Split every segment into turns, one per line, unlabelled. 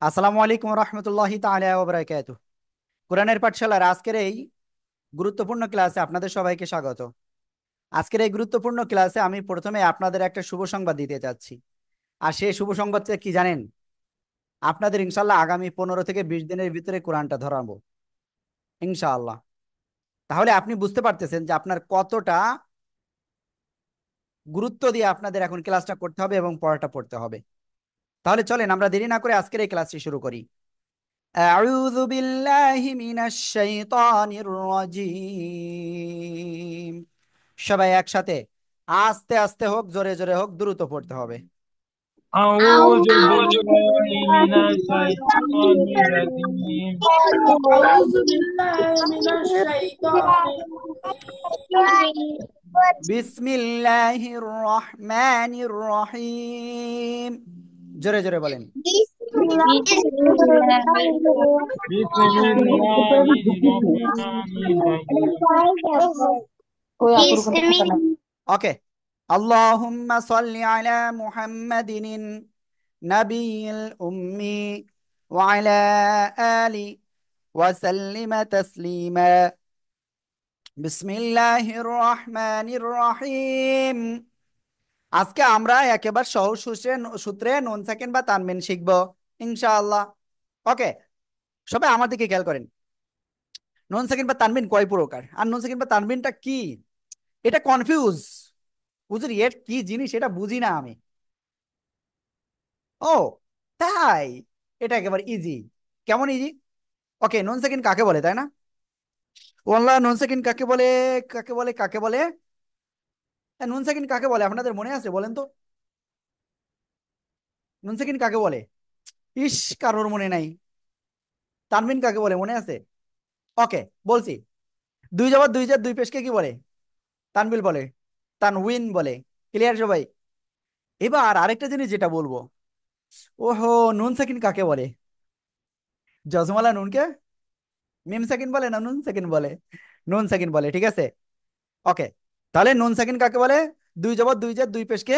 আসসালামু আলাইকুম রহমতুল্লাহি তাআলা ওয়া বারাকাতুহু। কোরআনের পাঠশালার আজকের এই গুরুত্বপূর্ণ ক্লাসে আপনাদের সবাইকে স্বাগত। আজকের এই গুরুত্বপূর্ণ ক্লাসে আমি প্রথমে আপনাদের একটা শুভ সংবাদ দিতে চাচ্ছি। আর সেই শুভ সংবাদটা কি জানেন? আপনাদের ইনশাল্লাহ আগামী 15 থেকে 20 দিনের ভিতরে কোরআনটা ধরাবো ইনশাআল্লাহ। তাহলে আপনি বুঝতে পারতেছেন যে আপনার কতটা গুরুত্ব দিয়ে আপনাদের এখন ক্লাসটা করতে হবে এবং পড়াটা পড়তে হবে। তাহলে চলেন আমরা দেরি না করে আজকের এই ক্লাসটি শুরু করি। أعوذ بالله من الشيطان الرجيم। সবাই একসাথে আস্তে আস্তে হোক জোরে জোরে হোক দ্রুত পড়তে হবে।
أعوذ بالله من الشيطان الرجيم.
أعوذ بالله من الشيطان الرجيم.
বিসমিল্লাহির রহমানির রহিম। জোরে জোরে বলেন।
بسم الله الرحمن الرحيم.
ওকে। আল্লাহুম্মা সাল্লি আলা মুহাম্মাদিন নাবিয়িল উম্মি ওয়া আলা আলি ওয়া সাল্লিমা তাসলিমা। বিসমিল্লাহির রহমানির রহিম। আজকে আমরা একেবারে সহজ সূত্রে সূত্রে নুন সেকেন্ড বা তানবিন শিখবো ইনশাআল্লাহ। ওকে, সবাই আমার দিকে খেয়াল করেন। নুন সেকেন্ড বা তানবিন কয় প্রকার আর নুন সেকেন্ড বা তানবিনটা কি? এটা কনফিউজ। বুঝলি এর কি জিনিস এটা বুঝি না আমি। ও তাই, এটা একেবারে ইজি। কেমন ইজি? ওকে, নুন সেকেন্ড কাকে বলে তাই না? ওয়াল্লাহ, নুন সেকেন্ড কাকে বলে? কাকে বলে কাকে বলে? নুন সেকেন্ড কাকে বলে আপনাদের মনে আছে বলেন তো? নুন সেকেন্ড কাকে বলে? ইস, কারোর মনে নাই। তানবিন কাকে বলে মনে আছে? ওকে, বলছি। দুই জবর দুই জের দুই পেশকে কি বলে? তানবিল বলে, তানউইন বলে। ক্লিয়ার সবাই? এবার আরেকটা জিনিস যেটা বলবো, ওহো, নুন সাকিন কাকে বলে? জজমালা নুনকে মিম সাকিন বলে না নুন সাকিন বলে? নুন সাকিন বলে, ঠিক আছে। ওকে, তাহলে নুন সাকিন কাকে বলে? দুই জবর দুই জের দুই পেশকে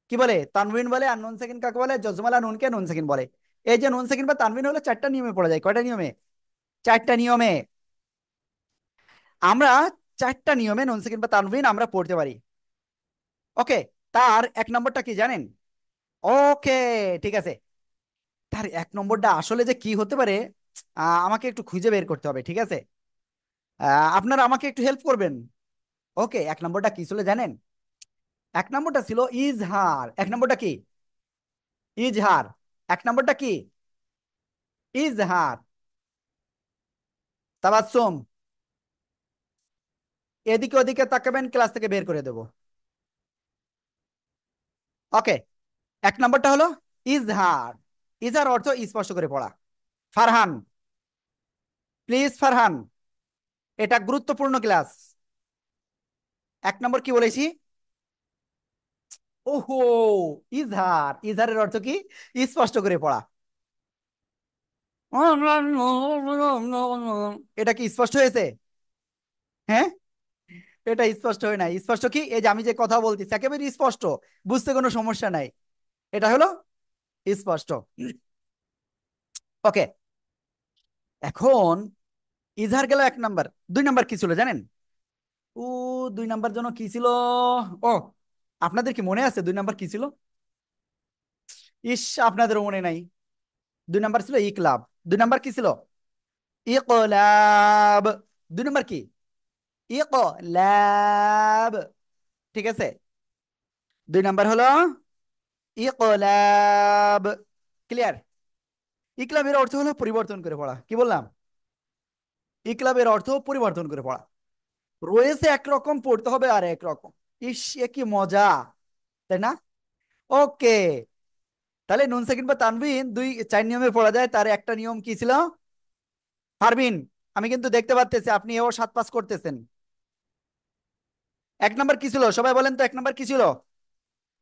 কি বলে? তানউইন বলে। আর নুন সাকিন কাকে বলে? জজমালা নুনকে নুন সাকিন বলে। এই যে নুন সাকিন বা তানউইন হলো চারটা নিয়মে পড়া যায়। কয়টা নিয়মে? চারটা নিয়মে। আমরা চারটা নিয়মে নুন সাকিন বা তানউইন আমরা পড়তে পারি। ওকে, তার এক নম্বরটা কি জানেন? ওকে, ঠিক আছে। তার এক নম্বরটা আসলে যে কি হতে পারে, আমাকে একটু খুঁজে বের করতে হবে, ঠিক আছে। আপনারা আমাকে একটু হেল্প করবেন। ওকে, এক নম্বরটা কি ছিল জানেন? এক নম্বরটা ছিল ইজহার। এক নম্বরটা কি? ইজহার। এক নম্বরটা কি? ইজহার। তাবাসসুম। এদিকে ওদিকে তাকাবেন, ক্লাস থেকে বের করে দেব। ওকে, এক নম্বরটা হলো ইজহার। ইজহার অর্থ স্পষ্ট করে পড়া। ফারহান, প্লিজ ফারহান, এটা গুরুত্বপূর্ণ ক্লাস। এক নম্বর কি বলেছি? ওহো, ইজহার। ইজহারের অর্থ কি? স্পষ্ট করে পড়া। এটা কি স্পষ্ট হয়েছে? হ্যাঁ, এটা স্পষ্ট হয় না। স্পষ্ট কি? এই যে আমি যে কথা বলতেছি একেবারে স্পষ্ট, বুঝতে কোনো সমস্যা নাই। এটা হলো স্পষ্ট। ওকে, এখন ইজহার গেল এক নাম্বার। দুই নাম্বার কি ছিল জানেন? ও, দুই নাম্বার জন্য কি ছিল? ও, আপনাদের কি মনে আছে দুই নাম্বার কি ছিল? ইস, আপনাদেরও মনে নাই। দুই নাম্বার ছিল ইকলাব। দুই নাম্বার কি ছিল? ইকলাব। দুই নাম্বার কি? ইকলাব। ঠিক আছে, দুই নাম্বার হলো ইকলাব। ক্লিয়ার? ইকলাবের অর্থ হলো পরিবর্তন করে পড়া। কি বললাম? ইকলাবের অর্থ পরিবর্তন করে পড়া। রয়েছে একরকম, পড়তে হবে আর একরকম। ইস, এ কি মজা, তাই না? ওকে, তাহলে নুন সাকিন বা তানবিন দুই চার নিয়মে পড়া যায়। তার একটা নিয়ম কি ছিল? পারবিন, আমি কিন্তু দেখতে পাচ্তেছি আপনি এও 7 পাস করতেছেন। এক নাম্বার কি ছিল সবাই বলেন তো? এক নাম্বার কি ছিল?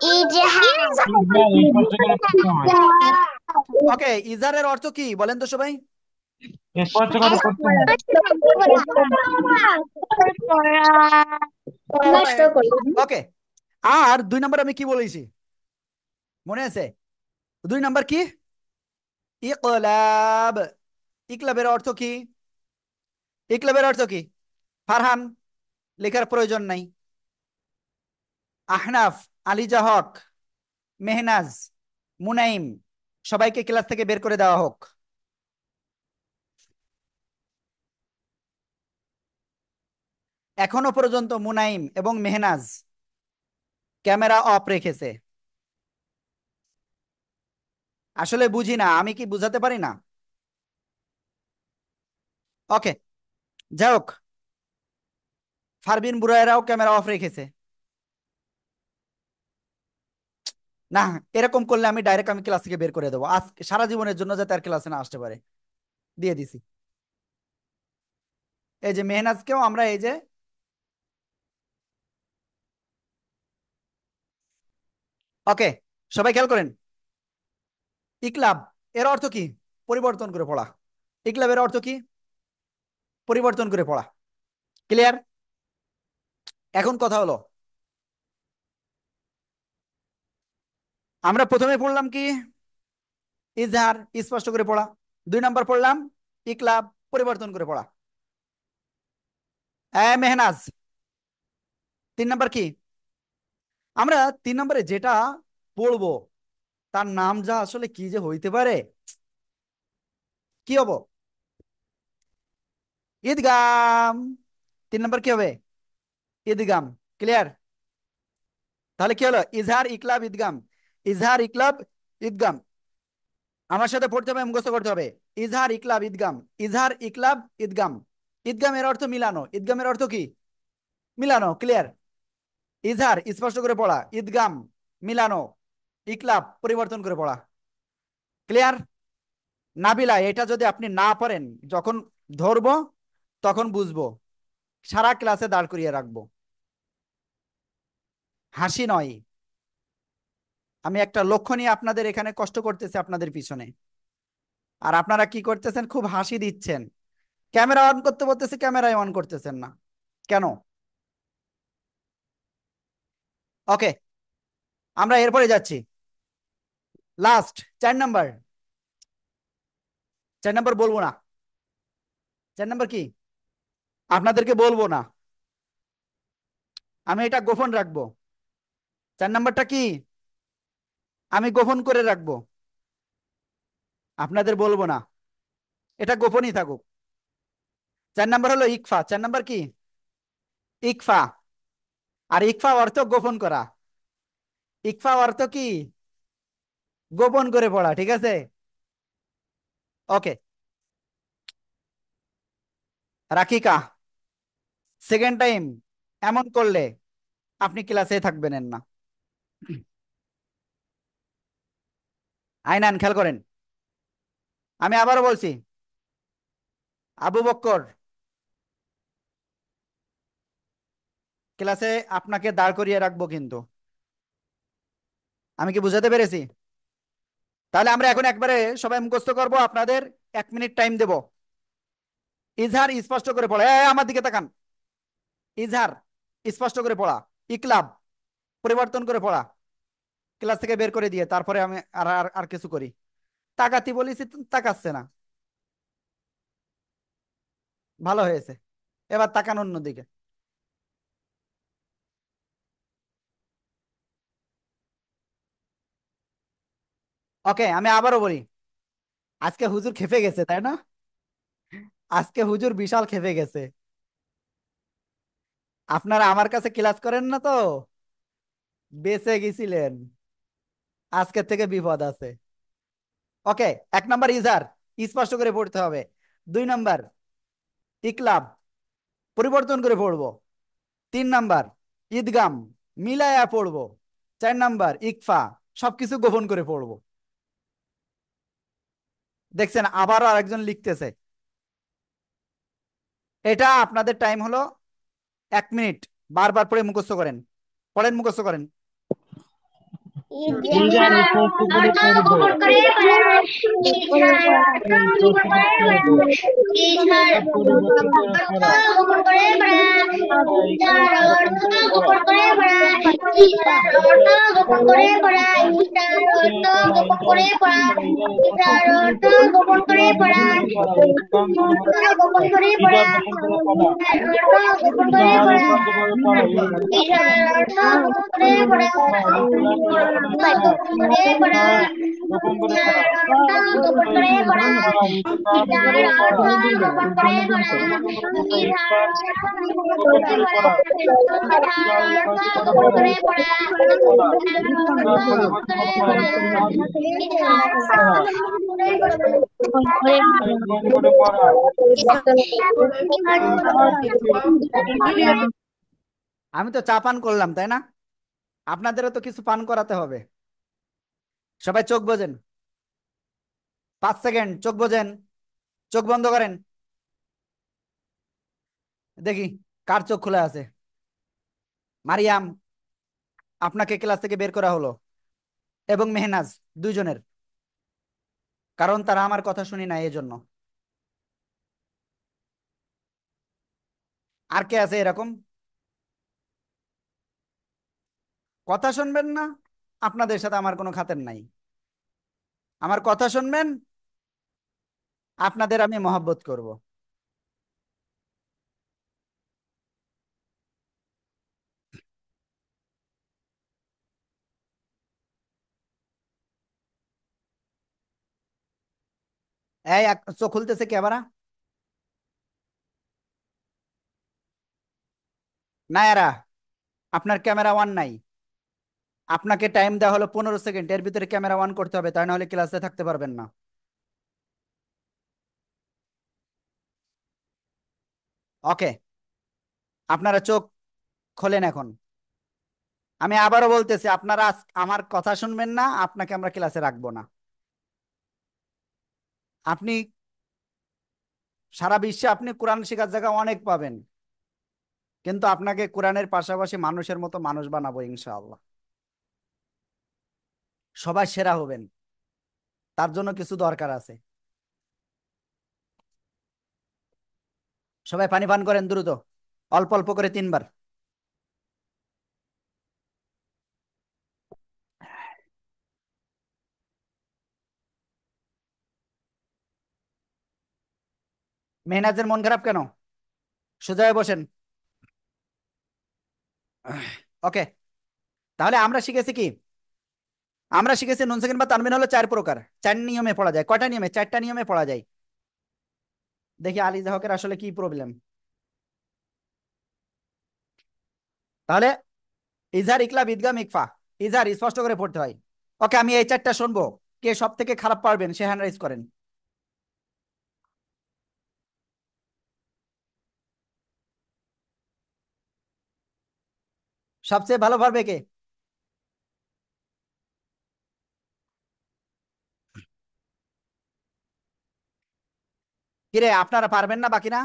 ইজহার স্পষ্ট করে পড়তে হয়।
ওকে, ইজারের অর্থ কি বলেন তো সবাই?
স্পষ্ট করে পড়তে হয়।
ওকে, আর দুই নাম্বার আমি কি বলেছি মনে আছে? দুই নাম্বার কি? ইকলাব। ইকলাবের অর্থ কি? ইকলাবের অর্থ কি? ফারহান, লেখার প্রয়োজন নাই। আহনাফ, আলিজা হক, মেহনাজ, মুনাইম, সবাইকে ক্লাস থেকে বের করে দেওয়া হোক। এখনো পর্যন্ত মুনাইম এবং মেহনাজ ক্যামেরা অফ রেখেছে। আসলে বুঝি না, আমি কি বুঝাতে পারি না? ওকে, যাই হোক, ফারবিন বুরায়রাও ক্যামেরা অফ রেখেছে। না, এরকম করলে আমি ক্লাস থেকে বের করে দেবো, আজ সারা জীবনের জন্য যাতে আর ক্লাসে না আসতে পারে। দিয়ে দিছি। এই যে মেহনাজকেও আমরা এই যে, ওকে, সবাই খেয়াল করেন। ইকলাব এর অর্থ কি? পরিবর্তন করে পড়া। ইকলাবের অর্থ কি? পরিবর্তন করে পড়া। ক্লিয়ার? এখন কথা হলো, আমরা প্রথমে পড়লাম কি? ইজহার, স্পষ্ট করে পড়া। 2 নাম্বার পড়লাম ইকলাব, পরিবর্তন করে পড়া। মেহনাজ, 3 নাম্বার কি? আমরা 3 নাম্বারে যেটা পড়বো তার নাম যা আসলে কি যে হইতে পারে, কি হবো? ঈদগাম। 3 নাম্বার কি হবে? ঈদগাম। ক্লিয়ার? তাহলে কি হলো? ইজহার, ইকলাব, ঈদগাম। ইজহার, ইকলাব, ঈদগাম। আমার সাথে পড়তে হবে, মুখস্থ করতে হবে। ইজহার, ইকলাব, ঈদগাম। ইজহার, ইকলাব, ঈদগাম। ঈদগামের অর্থ মিলানো। ঈদগামের অর্থ কি? মিলানো। ক্লিয়ার? ইজহার স্পষ্ট করে পড়া, ঈদগাম মিলানো, ইকলাব পরিবর্তন করে পড়া। ক্লিয়ার? নাবিলা, এটা যদি আপনি না পারেন, যখন ধরবো তখন বুঝবো, সারা ক্লাসে দাঁড় করিয়ে রাখবো। হাসি নয়, আমি একটা লক্ষ্য নিয়ে আপনাদের এখানে কষ্ট করতেছি আপনাদের পিছনে, আর আপনারা কি করতেছেন? খুব হাসি দিচ্ছেন। ক্যামেরা অন করতে বলতেছে, ক্যামেরায় অন করতেছেন না কেন? ওকে, আমরা এরপরে যাচ্ছি। Last 4 number. 4 নাম্বার বলবো না। 4 নাম্বার কি? আপনাদেরকে বলবো না, আমি এটা গোপন রাখবো। 4 নাম্বারটা কি? আমি গোপন করে রাখবো, আপনাদের বলবো না, এটা গোপনই থাকুক। 4 নাম্বার হলো ইকফা। 4 নাম্বার কি? ইকফা। আর ইকফা অর্থ গোপন করা। ইকফা অর্থ কি? গোপন করে পড়া। ঠিক আছে? ওকে, রাকিকা, সেকেন্ড টাইম এমন করলে আপনি ক্লাসে থাকবেন না। আইনান, খেয়াল করেন, আমি আবারও বলছি, আবু বক্কর, ক্লাসে আপনাকে দাঁড় করিয়ে রাখবো কিন্তু। আমি কি বুঝাতে পেরেছি? তাহলে আমরা এখন একবারে সবাই মুখস্থ করব, আপনাদের 1 মিনিট টাইম দেব। ইজহার স্পষ্ট করে পড়া, আমার দিকে তাকান। ইজহার স্পষ্ট করে পড়া, ইকলাব পরিবর্তন করে পড়া, ক্লাস থেকে বের করে দিয়ে তারপরে আমি আর আর আর কিছু করি। তাকাতি বলেছি, তাকাচ্ছে না। ভালো হয়েছে, এবার তাকান অন্যদিকে। ওকে, আমি আবারও বলি, আজকে হুজুর খেপে গেছে, তাই না? আজকে হুজুর বিশাল খেপে গেছে। আপনারা আমার কাছে ক্লাস করেন না তো, বেঁচে গেছিলেন, আজকে থেকে বিপদ আছে। ওকে, 1 নাম্বার ইজহার স্পষ্ট করে পড়তে হবে। 2 নাম্বার ইকলাব পরিবর্তন করে পড়বো। 3 নাম্বার ঈদগাম মিলায়া পড়বো। 4 নাম্বার ইকফা সবকিছু গোপন করে পড়বো। দেখছেন, আবারও আরেকজন লিখতেছে। এটা আপনাদের টাইম হলো 1 মিনিট, বারবার পড়ে মুখস্থ করেন। পড়েন, মুখস্থ করেন।
ইজহার স্পষ্ট করে পড়বো। ইজহার স্পষ্ট করে পড়বো। ইকলাব পরিবর্তন করে পড়া। ইকলাব পরিবর্তন করে পড়া। ইজহার স্পষ্ট করে পড়বো। ইজহার করে পড়া, ইজার অর্থ গোপন করে পড়া, গোপন করে পড়া, ইজার অর্থ গোপন করে পড়া, ইজার অর্থ গোপন করে পড়া, গোপন করে পড়া, ইজার অর্থ গোপন করে পড়া, ইজার অর্থ গোপন করে পড়া, ইজার অর্থ গোপন করে পড়া, ইজার অর্থ গোপন করে পড়া, ইজার অর্থ গোপন করে পড়া, ইজার অর্থ গোপন করে পড়া।
আমি তো চা পান করলাম, তাই না? আপনাদেরও তো কিছু পান করাতে হবে। সবাই চোখ বোঝেন, 5 সেকেন্ড চোখ বোঝেন, চোখ বন্ধ করেন, দেখি কার চোখ খোলা আছে। মারিয়াম, আপনাকে ক্লাস থেকে বের করা হলো, এবং মেহনাজ, দুইজনের, কারণ তারা আমার কথা শুনি না, এই জন্য। আর কে আছে এরকম? কথা শুনবেন না, আপনাদের সাথে আমার কোনো খাতির নাই। আমার কথা শুনবেন, আপনাদের আমি মহব্বত করব। এই চোখ খুলতেছে কে আবার? নায়ারা, আপনার ক্যামেরা অন নাই। আপনাকে টাইম দেওয়া হলো 15 সেকেন্ড, এর ভিতরে ক্যামেরা অন করতে হবে, তাই নাহলে ক্লাসে থাকতে পারবেন না। ওকে, আপনারা চোখ খোলেন এখন। আমি আবারও বলতেছি, আপনারা আমার কথা শুনবেন না, আপনাকে আমরা ক্লাসে রাখবো না। আপনি সারা বিশ্বে আপনি কোরআন শেখার জায়গা অনেক পাবেন, কিন্তু আপনাকে কোরআনের পাশাপাশি মানুষের মতো মানুষ বানাবো ইনশাআল্লাহ। সবাই সেরা হবেন, তার জন্য কিছু দরকার আছে। সবাই পানি পান করেন দ্রুত, অল্প অল্প করে 3 বার। মেহনাজের মন খারাপ কেন? সোজা হয়ে বসেন। ওকে, তাহলে আমরা শিখেছি কি? আমরা শিখেছি নুন সেকেন্ড বা তানবিন হলো 4 প্রকার, 4 নিয়মে পড়া যায়। কয়টা নিয়মে? 4টা নিয়মে পড়া যায়। দেখি আলিজা হকের আসলে কি প্রবলেম। তাহলে ইজহার, ইকলাব, ইদগাম, ইকফা। ইজহার স্পষ্ট করে পড়তে হয়। ওকে, আমি এই 4টা শুনবো। কে সব থেকে খারাপ পারবেন সে হ্যান্ড রাইজ করেন। সবচেয়ে ভালো পারবে কে? কিরে, আপনারা পারবেন না বাকিরা?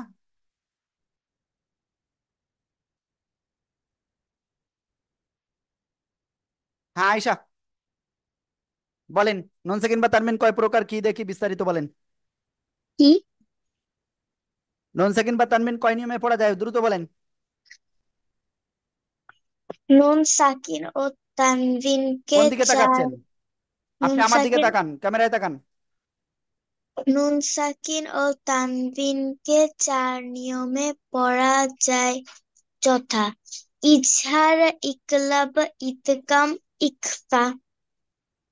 হ্যাঁ আয়শা, বলেন। নুন সেকেন্ড বা তানবিন কয় প্রকার, কি দেখি বিস্তারিত বলেন।
কি?
নুন সেকেন্ড বা তানবিন কয় নিয়মে পড়া যায়, দ্রুত বলেন।
নুন সাকিন ও তানভিনকে
কোন দিকে
চার
তাকাচ্ছেন?
নুন
আপনি আমার দিকে
সাকিন
তাকান, ক্যামেরায় তাকান।
নুন সাকিন ও তানভিনকে 4 নিয়মে পড়া যায়, যথা ইজহার, ইকলাব, ইদগাম, ইখফা।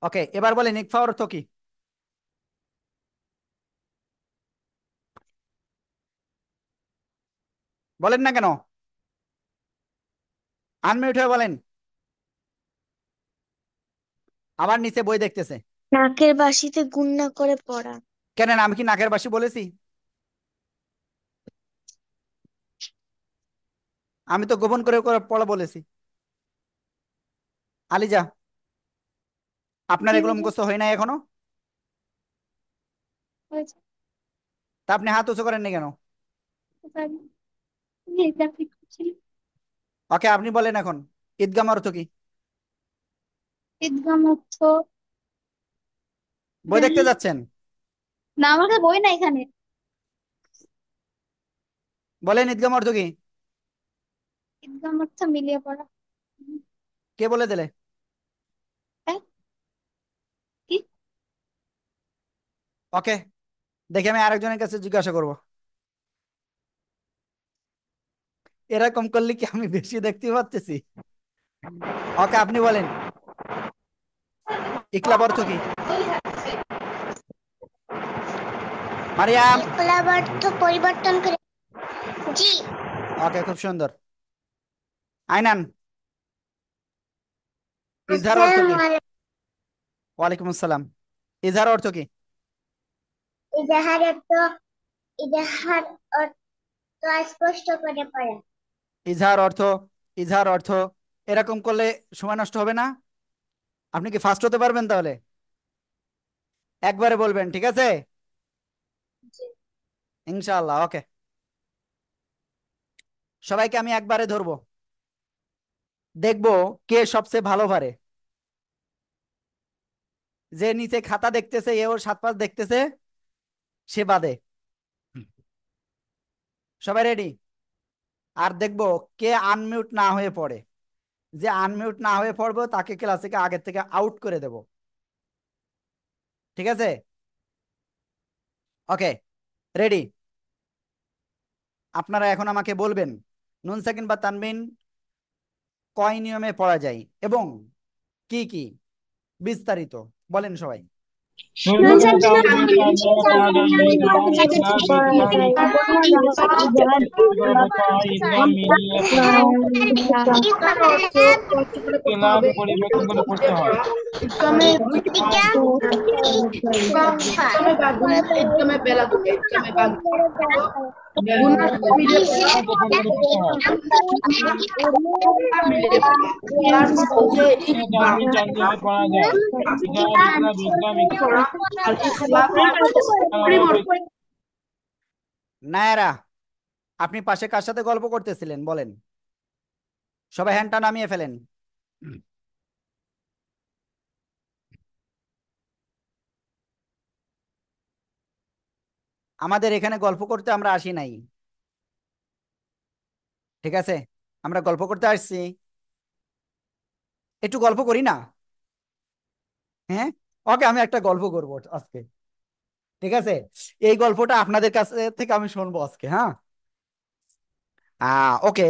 ওকে, এবার বলেন ইকফা অর্থ কি? বলেন না কেন? আনমিউট হয়ে বলেন। আবার নিচে বই দেখতেছে।
নাকের বাঁশিতে গুণনা করে পড়া।
কেন, আমি কি নাকের বাসি বলেছি? আমি তো গোপন করে করে পড়া বলেছি। আলিজা, আপনার
কি
এগুলো
হলো?
মুখস্থ হয় নাই এখনো? তা আপনি হাত উঁচু করেননি কেন? ওকে, আপনি বলেন এখন ঈদগাম অর্থ কি?
ঈদগাম অর্থ
বই
জানি
দেখতে যাচ্ছেন?
না, আমার কাছে বই না এখানে।
বলেন ঈদগাম অর্থ কি?
ঈদগাম অর্থ মিলিয়ে পড়া।
কে বলে দিলে?
হ্যাঁ? কি?
ওকে, দেখি আমি আরেকজনের কাছে জিজ্ঞাসা করব। এরকম করলে কি আমি বেশি দেখতে পাচ্ছি? ওকে, আপনি বলেন ইকলাব অর্থ কি? মারিয়াম।
ইনকলাব অর্থ পরিবর্তন করে। জি।
ওকে, খুব সুন্দর। আইনান, ইজহার অর্থ কি?
আসসালামু আলাইকুম।
ওয়ালাইকুম আসসালাম। ইজহার অর্থ কি?
ইজাহার অর্থ ইজাহার অর্থ স্পষ্ট করে পড়া।
ইজহার অর্থ, ইজহার অর্থ, এরকম করলে সময় নষ্ট হবে না? আপনি কি ফার্স্ট হতে পারবেন তাহলে? একবারে বলবেন, ঠিক আছে? ইনশাআল্লাহ। ওকে, সবাইকে আমি একবারে ধরবো, দেখবো কে সবচেয়ে ভালো পারে। যে নিচে খাতা দেখতেছে, এ ওর 7-5 দেখতেছে, সে বাদে। সবাই রেডি? আর দেখবো কে আনমিউট না হয়ে পড়ে। যে আনমিউট না হয়ে পড়বো তাকে ক্লাস থেকে আগের থেকে আউট করে দেব, ঠিক আছে? ওকে, রেডি? আপনারা এখন আমাকে বলবেন নুন সাকিন বা তানবিন কয় নিয়মে পড়া যায় এবং কি কি, বিস্তারিত বলেন সবাই।
নুন
নুন
সাকিন বা
সাকিন
তানবিন
তার অর্থ স্পষ্ট করে পড়তে হবে, ইকরাম অর্থ বুঝে পড়া, ইকরামে দুইটা ইকরামে বাঘ গুণা, ইকরামে বেলা দুটো, ইকরামে বাঘ গুণার সাথে মিলিয়ে পড়া, গুণা মিলিয়ে পড়া। তারপর হচ্ছে ইকরাম পড়া, আর ইখলাস অর্থ পরিবর্তন।
নায়রা, আপনি পাশে কার সাথে গল্প করতেছিলেন বলেন? সবাই হ্যান্ডটা নামিয়ে ফেলেন। আমাদের এখানে গল্প করতে আমরা আসি নাই, ঠিক আছে? আমরা গল্প করতে আসছি, একটু গল্প করি না? হ্যাঁ, ওকে, আমি একটা গল্প করবো আজকে, ঠিক আছে? এই গল্পটা আপনাদের কাছে থেকে আমি শুনবো আজকে, হ্যাঁ? ওকে,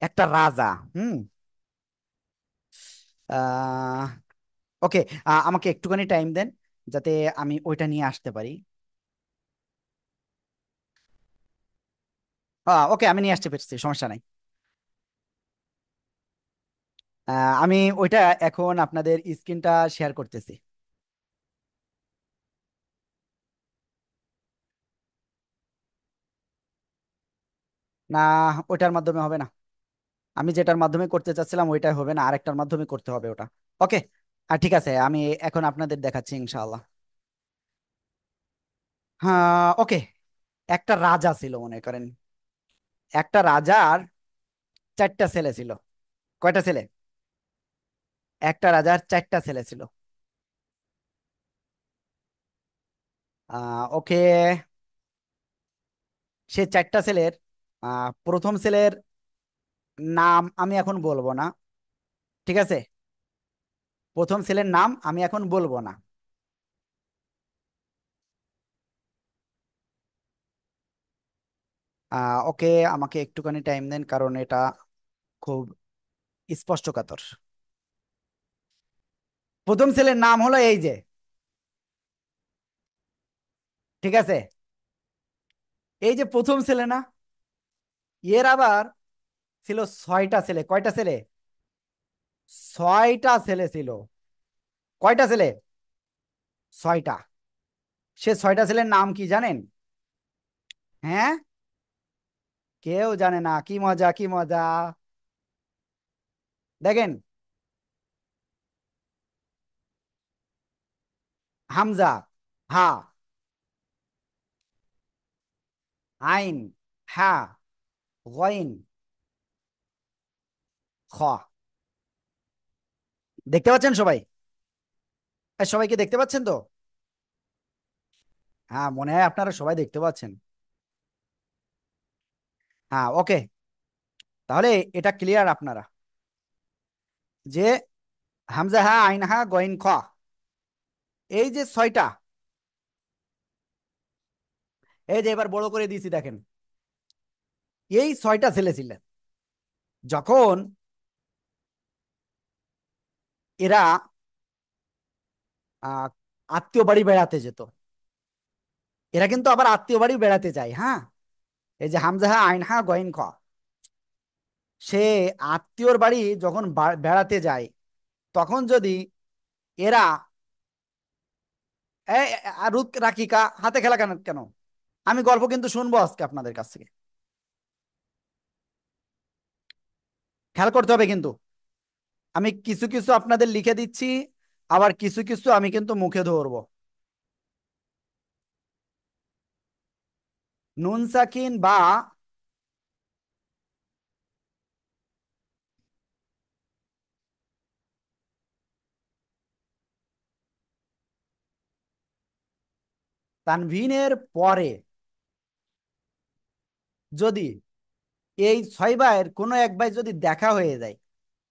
একটা রাজা, হুম, আহ ওকে, আমাকে একটুখানি টাইম দেন যাতে আমি ওইটা নিয়ে আসতে পারি। ওকে, আমি নিয়ে আসতে পেরেছি, সমস্যা নাই। আমি ওইটা এখন আপনাদের স্ক্রিনটা শেয়ার করতেছি। না, ওইটার মাধ্যমে হবে না। আমি যেটার মাধ্যমে করতে চাচ্ছিলাম ওইটাই হবে না, আরেকটার মাধ্যমে করতে হবে ওটা। ওকে, ঠিক আছে, আমি এখন আপনাদের দেখাচ্ছি ইনশাআল্লাহ। হ্যাঁ, ওকে, একটা রাজা ছিল মনে করেন। একটা রাজার 4টা ছেলে ছিল। কয়টা ছেলে? একটা রাজার 4টা ছেলে ছিল। ওকে, সে 4টা ছেলের প্রথম ছেলের নাম আমি এখন বলবো না, ঠিক আছে? প্রথম ছেলের নাম আমি এখন বলবো না। ওকে, আমাকে একটুখানি টাইম দেন কারণ এটা খুব স্পষ্টকাতর। প্রথম ছেলের নাম হলো এই যে, ঠিক আছে? এই যে প্রথম ছেলে না, এর আবার ছিল 6টা ছেলে। কয়টা ছেলে? 6টা ছেলে ছিল। কয়টা ছেলে? 6টা। সে 6টা ছেলের নাম কি জানেন? হ্যাঁ, কেউ জানে না? কি মজা, কি মজা! দেখেন, হামজা, হা, আইন, হা, গইন, খ। দেখতে পাচ্ছেন সবাই? সবাইকে দেখতে পাচ্ছেন তো? হ্যাঁ, মনে হয় আপনারা সবাই দেখতে পাচ্ছেন। হ্যাঁ, ওকে, তাহলে এটা ক্লিয়ার আপনারা যে হামজা হা, আইন হা, গইন খ, এই যে 6টা, এই যে এবার বড় করে দিয়েছি দেখেন, এই 6টা ছেলে ছিলেন, যখন এরা আহ আত্মীয় বাড়ি বেড়াতে যেত, এরা কিন্তু আবার আত্মীয় বাড়ি বেড়াতে যায়, হ্যাঁ। এই যে হামজাহা আইনহা গইন খ, সে আত্মীয়র বাড়ি যখন বেড়াতে যায়, তখন যদি এরা রুক রাকিকা হাতে খেলা কেন কেন, আমি গল্প কিন্তু শুনবো আজকে আপনাদের কাছ থেকে, খেয়াল করতে হবে কিন্তু। আমি কিছু কিছু আপনাদের লিখে দিচ্ছি, আবার কিছু কিছু আমি কিন্তু মুখে ধরবো। নুন সাকিন বা তানভিনের পরে যদি এই 6 ভাইয়ের কোনো এক ভাই যদি দেখা হয়ে যায়,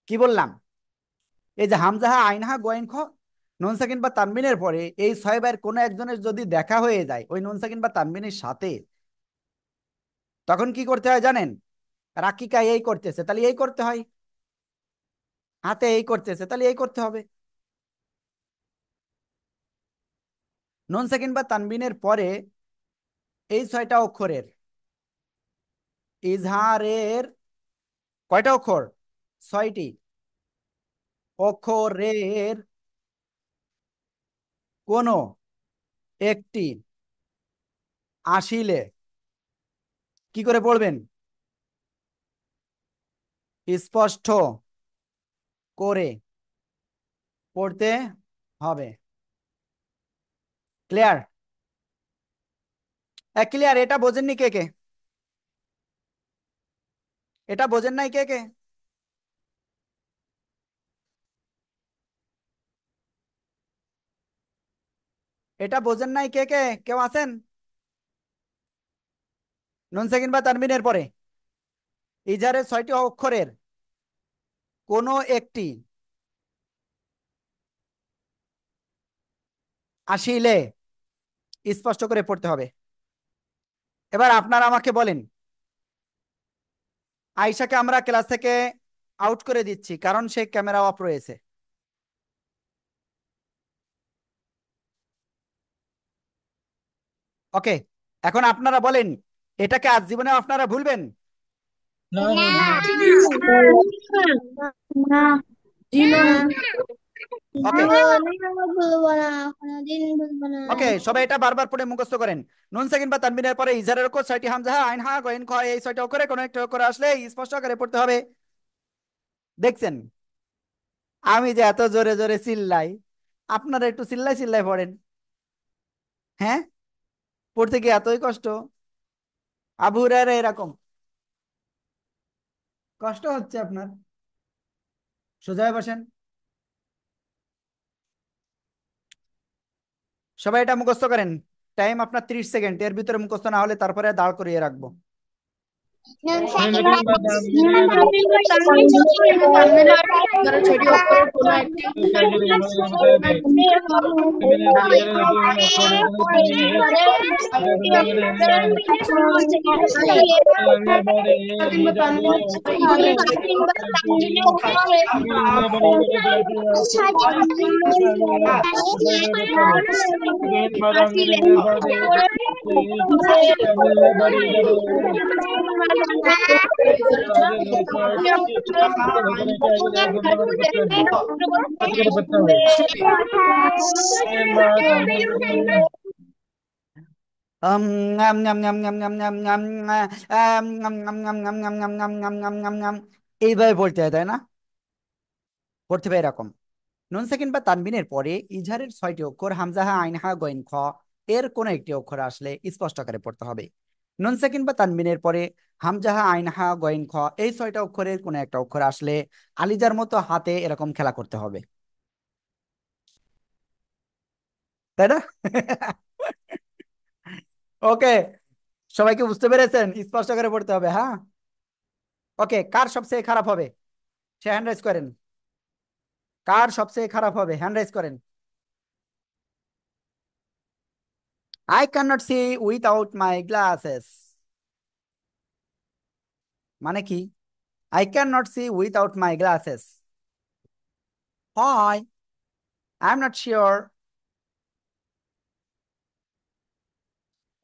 কি বললাম, এই যে হামজাহা আইনহা গোয়েন খ, নুন সাকিন বা তানবিনের পরে এই 6 ভাইয়ের কোনো একজনের যদি দেখা হয়ে যায় ওই নুন সাকিন বা তানবিনের সাথে, তখন কি করতে হয় জানেন? রাকিকা এই করতেছে তাহলে এই করতে হয়, হাতে এই করতেছে তাহলে এই করতে হবে। নুন সাকিন বা তানবিনের পরে এই 6টা অক্ষরের ইজহারের কয়টা অক্ষর? 6টি অক্ষরের কোনো একটি আসিলে কি করে পড়বেন? স্পষ্ট করে পড়তে হবে। ক্লিয়ার? ক্লিয়ার? এটা বোঝেননি কে কে? এটা বোঝেন নাই কে কে? এটা বোঝেন নাই কে কে? কেউ আছেন? নুন সাকিন বা তানবিনের পরে ইজারের 6টি অক্ষরের কোনো একটি আসিলে স্পষ্ট করে পড়তে হবে। এবার আপনারা আমাকে বলেন, আয়শাকে আমরা ক্লাস থেকে আউট করে দিচ্ছি কারণ সে ক্যামেরা অফ রয়েছে। ওকে, এখন আপনারা বলেন, এটাকে আজ জীবনে আপনারা ভুলবেন?
না
না
হুজুর।
না
জি না
না
হুজুর।
ওকে
ভুলবো না, কোনোদিন ভুলবো না।
ওকে, সবাই এটা বারবার পড়ে মুখস্থ করেন। নুন সাকিন বা তানবিনের পরে ইজারের অক্ষর 6টি, হামজা আইন হা গইন খ, এই 6টা অক্ষরে কোনো একটা অক্ষর আসলে স্পষ্ট করে পড়তে হবে। দেখছেন আমি যে এত জোরে জোরে চিল্লাই, আপনারা একটু চিল্লাই চিল্লাই পড়েন। হ্যাঁ, পড়তে কি এতই কষ্ট? আবু হুরায়রা এরকম কষ্ট হচ্ছে আপনার? সোজা হয়ে বসেন। সবাই এটা মুখস্থ করেন। টাইম আপনার 30 সেকেন্ড, এর ভিতরে মুখস্থ না হলে তারপরে দাঁড় করিয়ে রাখবো।
নুন
নুন
সাকিন বা
সাকিন বা তানভীরের
তানভীরের
ইজারের 6টি অক্ষরের কোনো একটি
কোনো
তানভীরের পরে ইজারের 6টি অক্ষরের পরে
কিংবা তানভীরের পরে ইজারের 6টি
করতে হবে।
আম, নাম নাম নাম নাম নাম নাম নাম নাম নাম নাম নাম নাম নাম নাম নাম নাম নাম নাম, এইভাবে পড়তে হয় তাই না? পড়তে হবে এরকম। নুন সাকিন বা তানবিনের পরে ইজহারের 6টি অক্ষর হামজাহা আইনহা গইন খ, এর কোন একটি অক্ষর আসলে স্পষ্ট আকারে পড়তে হবে। নুন সাকিন বা তানবিনের পরে হামজাহা আইনহা গইন খ, এই 6টা অক্ষরের কোন একটা অক্ষর আসলে আলিজার মতো হাতে এরকম খেলা করতে হবে, তাই না? ওকে, সবাইকে বুঝতে পেরেছেন? স্পষ্ট করে পড়তে হবে, হ্যাঁ। ওকে, কার সবচেয়ে খারাপ হবে সে হ্যান্ড রাইজ করেন। কার সবচেয়ে খারাপ হবে হ্যান্ড রাইজ করেন। I cannot see without my glasses. মানে কি? I cannot see without my glasses. Hi, I'm not sure.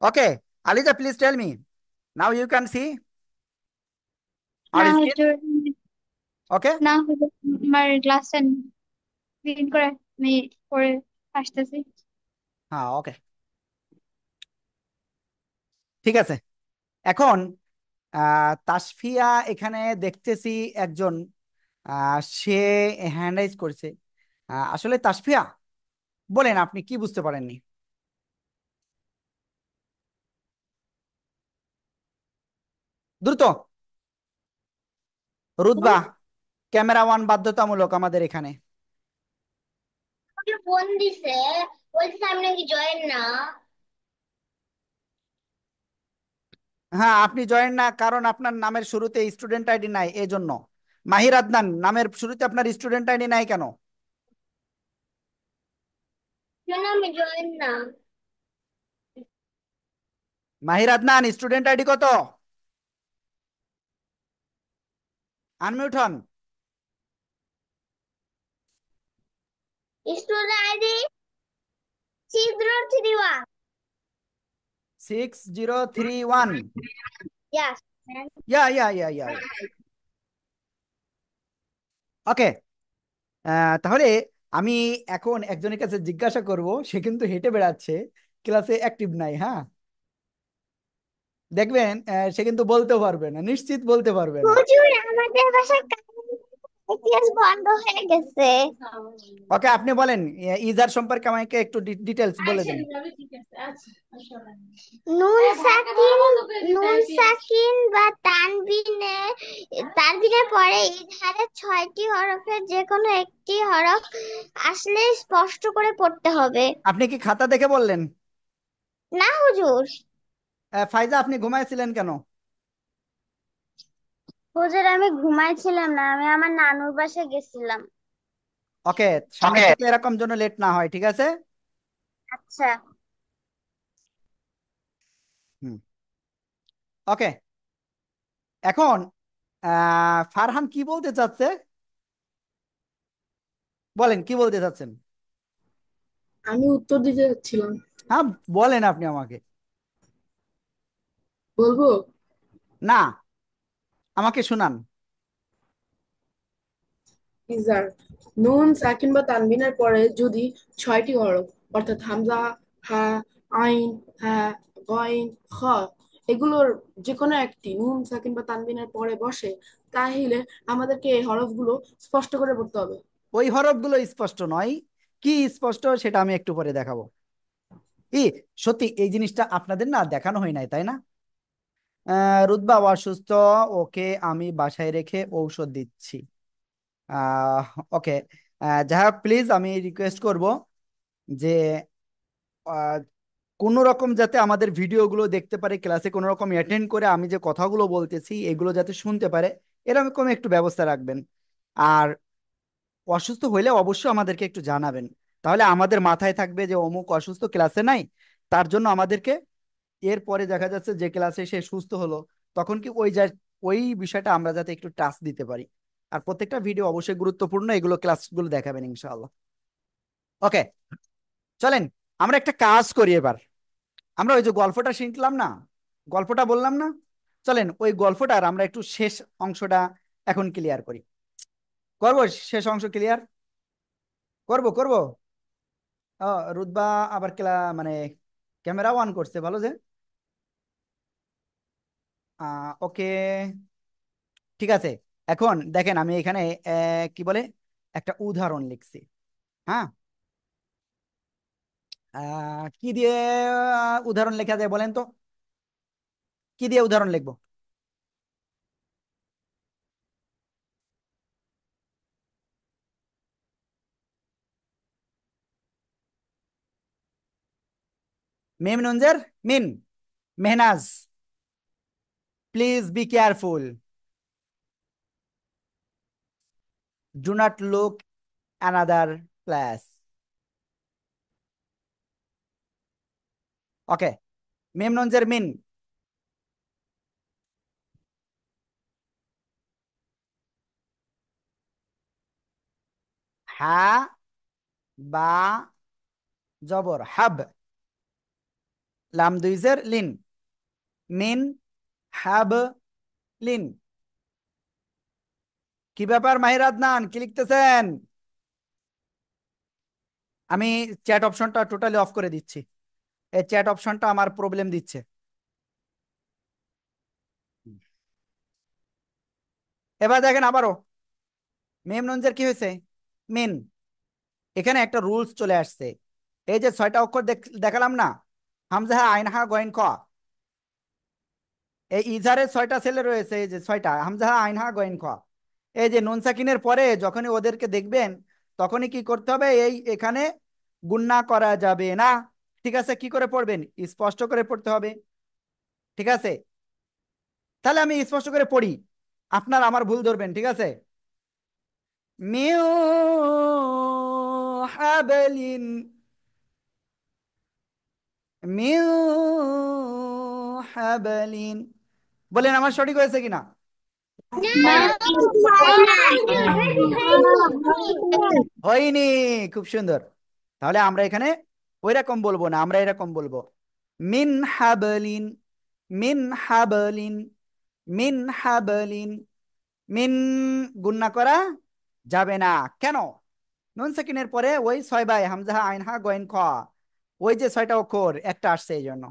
Okay, Alija, please tell me. Now you can see
না
our skin.
হুজুর,
Okay?
না হুজুর, আমার গ্লাসটা ক্লিন করে আমি পরে আসতেছি।
হ্যাঁ, ওকে, ঠিক আছে। এখন তাসফিয়া এখানে দেখতেছি একজন সে হ্যান্ড রাইজ করছে। আসলে তাসফিয়া, বলেন আপনি কি বুঝতে পারেননি? দ্রুত। রুতবা, ক্যামেরা ওয়ান বাধ্যতামূলক আমাদের এখানে।
আমাকে ফোন দিছে, বলছে আমি নাকি জয়েন না।
হ্যাঁ, আপনি জয়েন না, কারণ আপনার নামের শুরুতে স্টুডেন্ট আইডি নাই, এই জন্য। মাহির আদনান নামের শুরুতে আপনার স্টুডেন্ট আইডি নাই কেন?
কেন আমি জয়েন না?
মাহির আদনান, স্টুডেন্ট আইডি কত? আনমিউট হন।
Student ID 6031।
6031।
ইয়াস।
ইয়া ইয়া ইয়া ইয়া ইয়া। ওকে, তাহলে আমি এখন একজনের কাছে জিজ্ঞাসা করব, সে কিন্তু হেঁটে বেড়াচ্ছে, ক্লাসে অ্যাক্টিভ নাই। হ্যাঁ, দেখবেন সে কিন্তু বলতে পারবে না, নিশ্চিত বলতে পারবে না।
হুজুর, আমাদের বাসায় ইতিহাস বন্ধ হয়ে গেছে।
ওকে, আপনি বলেন, ইজার সম্পর্কে আমাকে একটু ডিটেলস বলে দেন।
নুন সাকিন, নুন সাকিন বা তানবিনের পরে ইজহারের 6টি হরফের যে কোনো একটি হরফ আসলে স্পষ্ট করে পড়তে হবে।
আপনি কি খাতা দেখে বললেন?
না হুজুর।
ফাইজা, আপনি ঘুমাইছিলেন কেন?
হুজুর, আমি ঘুমাইছিলাম না, আমি আমার নানুর বাসায় গেছিলাম।
ওকে, সামনের
ওকে।
থেকে এরকম যেন লেট না হয়, ঠিক আছে?
আচ্ছা।
হুম। ওকে, এখন ফারহান কি বলতে চাচ্ছে? বলেন কি বলতে চাচ্ছেন।
আমি উত্তর দিতে যাচ্ছিলাম।
হ্যাঁ, বলেন আপনি আমাকে।
বলবো?
না, আমাকে শুনান।
ইজার, নুন সাকিন বা তানবিনের পরে যদি 6টি হরফ অর্থাৎ হামজা, হা, আইন, হ্যাঁ, গইন, খ এগুলোর যে কোনো একটি নুন সাকিন বা তানবিনের পরে বসে, তাহলে আমাদেরকে এই হরফগুলো স্পষ্ট করে পড়তে হবে।
ওই হরফগুলো স্পষ্ট নয়, কি স্পষ্ট সেটা আমি একটু পরে দেখাবো। ই, সত্যি এই জিনিসটা আপনাদের না দেখানো হয় নাই, তাই না? রুতবা অসুস্থ, ওকে আমি বাসায় রেখে ঔষধ দিচ্ছি। আহ ওকে, যাই হোক, প্লিজ আমি রিকোয়েস্ট করব যে আহ, কোনো রকম যাতে আমাদের ভিডিওগুলো দেখতে পারে, ক্লাসে কোনো রকম অ্যাটেন্ড করে আমি যে কথাগুলো বলতেছি এগুলো যাতে শুনতে পারে, এরকম একটু ব্যবস্থা রাখবেন। আর অসুস্থ হইলে অবশ্যই আমাদেরকে একটু জানাবেন, তাহলে আমাদের মাথায় থাকবে যে অমুক অসুস্থ, ক্লাসে নাই, তার জন্য আমাদেরকে এরপরে দেখা যাচ্ছে যে ক্লাসে সে সুস্থ হলো, তখন কি ওই বিষয়টা আমরা যাতে একটু টাচ দিতে পারি। আর প্রত্যেকটা ভিডিও অবশ্যই গুরুত্বপূর্ণ, এগুলো ক্লাসগুলো দেখাবেন ইনশাআল্লাহ। ওকে, চলেন আমরা একটা কাজ করি এবার। আমরা ওই যে গল্পটা শিখলাম না, গল্পটা বললাম না, চলেন ওই গল্পটার আমরা একটু শেষ অংশটা এখন ক্লিয়ার করি। করবো শেষ অংশ ক্লিয়ার? করব। ও, রুতবা আবার মানে ক্যামেরা অন করছে, ভালো যে। ওকে, ঠিক আছে। এখন দেখেন আমি এখানে কি বলে একটা উদাহরণ লিখছি। হ্যাঁ, কি দিয়ে উদাহরণ লেখা যায় বলেন তো? কি দিয়ে উদাহরণ লিখবো? মিম নুনজের মিন, Mehnaz, please be careful, do not look another place. Okay, মিম নুন জের মিন, হা বা জবর হাব, লাম দুই জের লিন, মিন হাব লিন। কি ব্যাপার মাহির আদনান, কি লিখতেছেন? আমি চ্যাট অপশনটা টোটালি অফ করে দিচ্ছি, এই চ্যাট অপশনটা আমার প্রবলেম দিচ্ছে। এবার দেখেন আবারও মিম নুনজের কি হয়েছে, মিন। এখানে একটা রুলস চলে আসছে, এই যে ছয়টা অক্ষর দেখালাম না, হামজা আইন হা গয়েন খ, এই ইজারের ছয়টা ছেলে রয়েছে, এই যে ছয়টা হামজা আইন হা গয়েন খ, এই যে নুন সাকিনের পরে যখনই ওদেরকে দেখবেন তখনই কি করতে হবে, এই এখানে গুণনা করা যাবে না। ঠিক আছে, কি করে পড়বেন, স্পষ্ট করে পড়তে হবে। ঠিক আছে, তাহলে আমি স্পষ্ট করে পড়ি, আপনার আমার ভুল ধরবেন। ঠিক আছে, মিউ হাবলিন, মিউ হাবলিন, বলেন আমার সঠিক হয়েছে কিনা? হয়নি, খুব সুন্দর। তাহলে আমরা এখানে ওইরকম বলবো না, আমরা এরকম বলবো, মিন হাবলিন, মিন হাবলিন, মিন হাবলিন। মিন গুণনা করা যাবে না, কেন? নুন সাকিনের পরে ওই ছয় বাই হামজা আইন হা গয়েন খ, ওই যে ছয়টা অক্ষর একটা আসছে এই জন্য।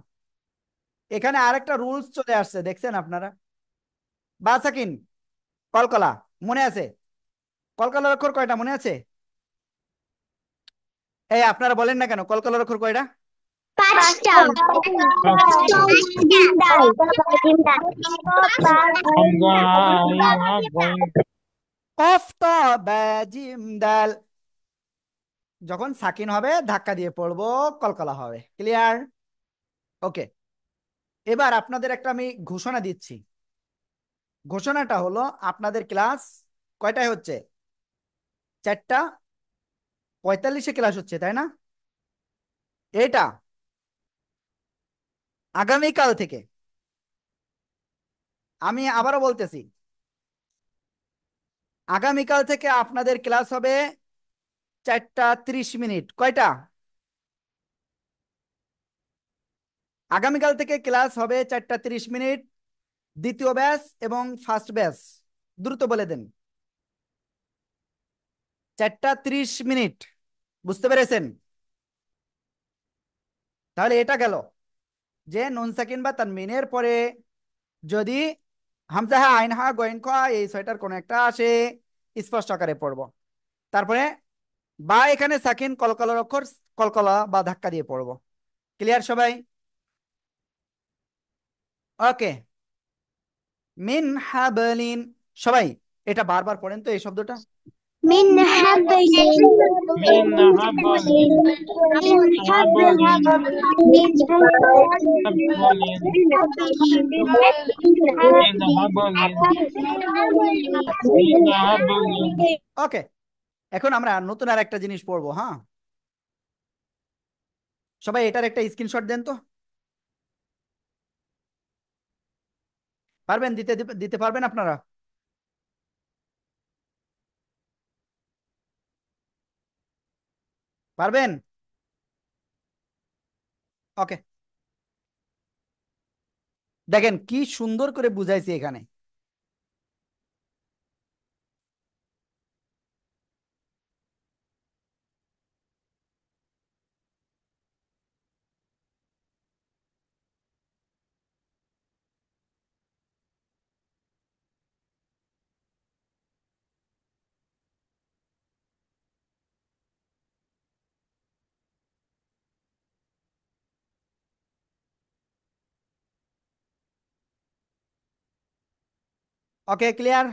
এখানে আরেকটা রুলস চলে আসছে, দেখছেন আপনারা? বা সাকিন, কলকলা, মনে আছে? কলকলার অক্ষর কয়টা মনে আছে? এই আপনারা বলেন না কেন, কলকলার অক্ষর কয়টা?
পাঁচটা।
কফ ত বা জিম দাল, যখন সাকিন হবে ধাক্কা দিয়ে পড়বো, কলকলা হবে। ক্লিয়ার? ওকে, এবার আপনাদের একটা আমি ঘোষণা দিচ্ছি। ঘোষণাটা হলো, আপনাদের ক্লাস কয়টায় হচ্ছে? 4:45 ক্লাস হচ্ছে, তাই না? এটা আগামীকাল থেকে, আমি আবারও বলতেছি, আগামীকাল থেকে আপনাদের ক্লাস হবে 4:30। কয়টা? আগামীকাল থেকে ক্লাস হবে 4:30, দ্বিতীয় ব্যাচ এবং ফার্স্ট ব্যাচ। দ্রুত বলে দেন। 4:30, বুঝতে পেরেছেন? তাহলে এটা গেল যে নুন সাকিন বা তানমিনের পরে যদি হামজা হা আইন হা গয়েন খ এই ছয়টার কোন একটা আসে, স্পষ্ট আকারে পড়বো। তারপরে বা এখানে সাকিন কলকলার অক্ষর, কলকলা বা ধাক্কা দিয়ে পড়বো। ক্লিয়ার সবাই? ওকে, মিন হাবলিন, সবাই এটা বারবার পড়েন তো এই শব্দটা।
من حبل
من حبل
من حبل
حبل
من
حبل من حبل.
ওকে, এখন আমরা নতুন আর একটা জিনিস পড়বো। হ্যাঁ, সবাই এটার একটা স্ক্রিনশট দেন তো। পারবেন দিতে? দিতে পারবেন আপনারা? পারবেন? ওকে, দেখেন কি সুন্দর করে বুঝাইছি এখানে। ওকে, ক্লিয়ার?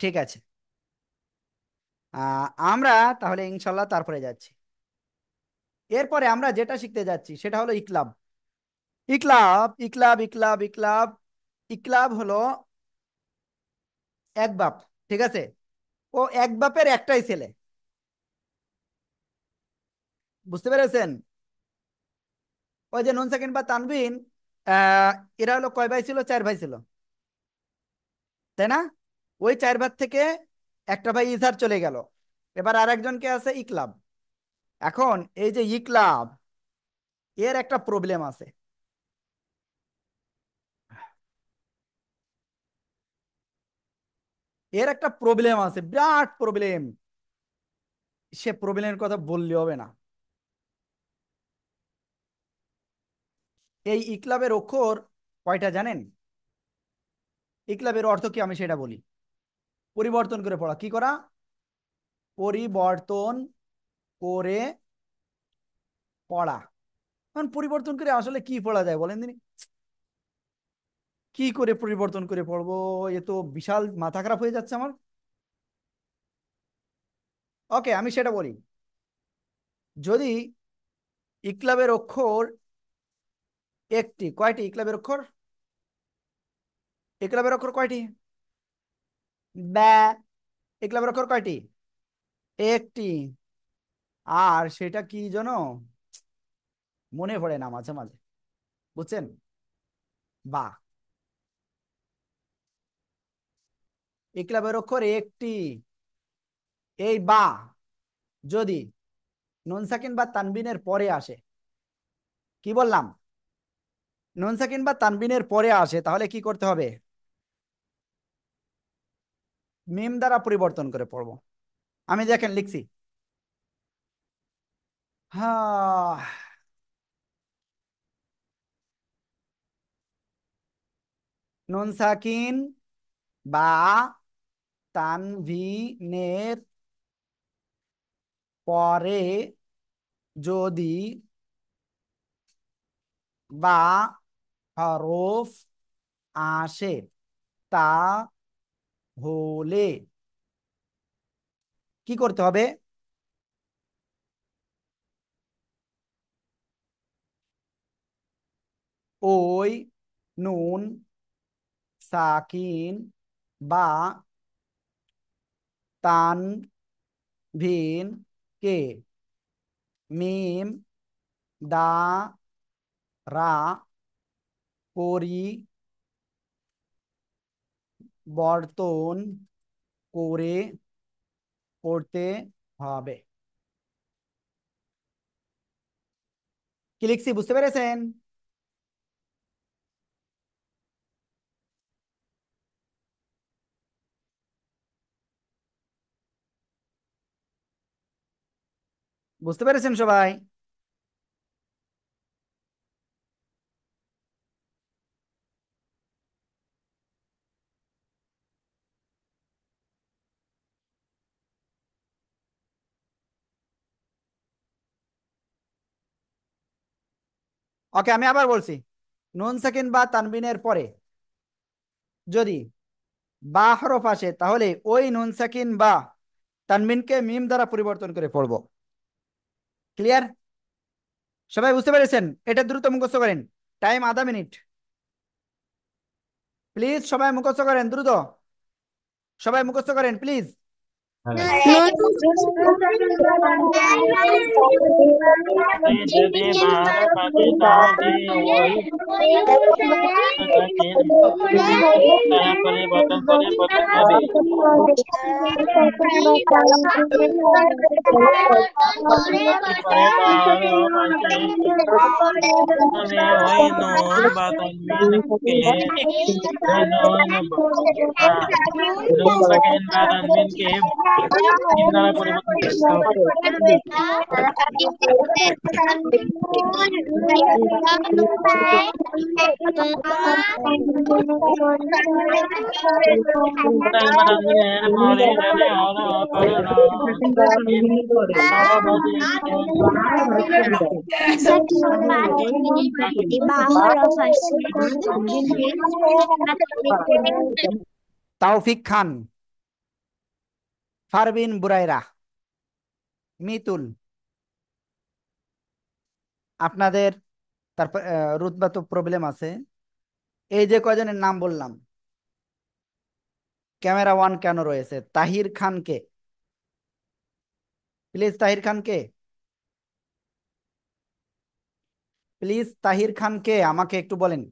ঠিক আছে, আমরা তাহলে ইনশাল্লাহ তারপরে যাচ্ছি। এরপরে আমরা যেটা শিখতে যাচ্ছি সেটা হলো ইকলাব। ইকলাব, ইকলাব, ইকলাব, ইকলাব। ইকলাব হলো এক বাপ। ঠিক আছে, ও এক বাপের একটাই ছেলে, বুঝতে পেরেছেন? ওই যে নুন সাকিন বা তানবিন, আহ এরা হলো কয় ভাই ছিল? 4 ভাই ছিল, তাই না? ওই 4 ভাই থেকে একটা ভাই ইজার চলে গেল, এবার আর একজনকে আছে ইকলাব। এখন এই যে ইকলাব, এর একটা প্রবলেম আছে। এর একটা প্রবলেম আছে, বিরাট প্রবলেম। সে প্রবলেমের কথা বললে হবে না। এই ইকলাবের অক্ষর কয়টা জানেন? ইকলাবের অর্থ কি আমি সেটা বলি। পরিবর্তন করে পড়া, কি করা? পরিবর্তন করে পড়া। এখন পরিবর্তন করে আসলে কি পড়া যায় বলেন দিনি? কি করে পরিবর্তন করে পড়বো? এ তো বিশাল মাথা খারাপ হয়ে যাচ্ছে আমার। ওকে, আমি সেটা বলি। যদি ইকলাবের অক্ষর একটি, কয়টি ইকলাবের অক্ষর? ইকলাবের অক্ষর কয়টি? ব্যা। ইকলাবের অক্ষর কয়টি? একটি। আর সেটা কি জানো? মনে পড়ে না মাঝে মাঝে, বুঝছেন? বা। ইকলাবের অক্ষর একটি। এই বা যদি নুন সাকিন বা তানবিনের পরে আসে, কি বললাম? নুন সাকিন বা তানবিনের পরে আসে, তাহলে কি করতে হবে? মিম দ্বারা পরিবর্তন করে পড়বো। আমি দেখেন লিখছি। হ্যাঁ, নুন সাকিন বা তানভিনের পরে যদি বা হরফ আসে, তা হলে কি করতে হবে? ওই নুন সাকিন বা তানভিন কে মিম দ্বারা পরিবর্তন করে পড়তে হবে। কি লিখছি বুঝতে পেরেছেন? বুঝতে পেরেছেন সবাই? ওকে, আমি আবার বলছি। নুন সাকিন বা তানবিনের পরে যদি বা হরফ আসে, তাহলে ওই নুন সাকিন বা তানবিনকে মিম দ্বারা পরিবর্তন করে পড়বো। ক্লিয়ার? সবাই বুঝতে পেরেছেন? এটা দ্রুত মুখস্থ করেন, টাইম আধা মিনিট। প্লিজ সবাই মুখস্থ করেন দ্রুত। সবাই মুখস্থ করেন প্লিজ।
যদি বারো পাশে তাহলে ওই তাকে তারা পরিবর্তন করে পড়তে হবে। পরে বারো পাশে তাহলে ওই নুন বা তানবিনকে ওই নুন সাকিন বা তানবিনকে মিম দ্বারা পরিবর্তন করতে হবে। তানবিনের পরে যদি আরো করোনা সাকিন সভাপতি
তাওফিক খান, ফারবিন বুরাইরা, মিতুল, আপনাদের তারপর রুতবা তো প্রবলেম আছে। এই যে কয়জনের নাম বললাম, ক্যামেরা ওয়ান কেন রয়েছে? তাহির খানকে, প্লিজ তাহির খানকে। প্লিজ তাহির খান কে আমাকে একটু বলেন।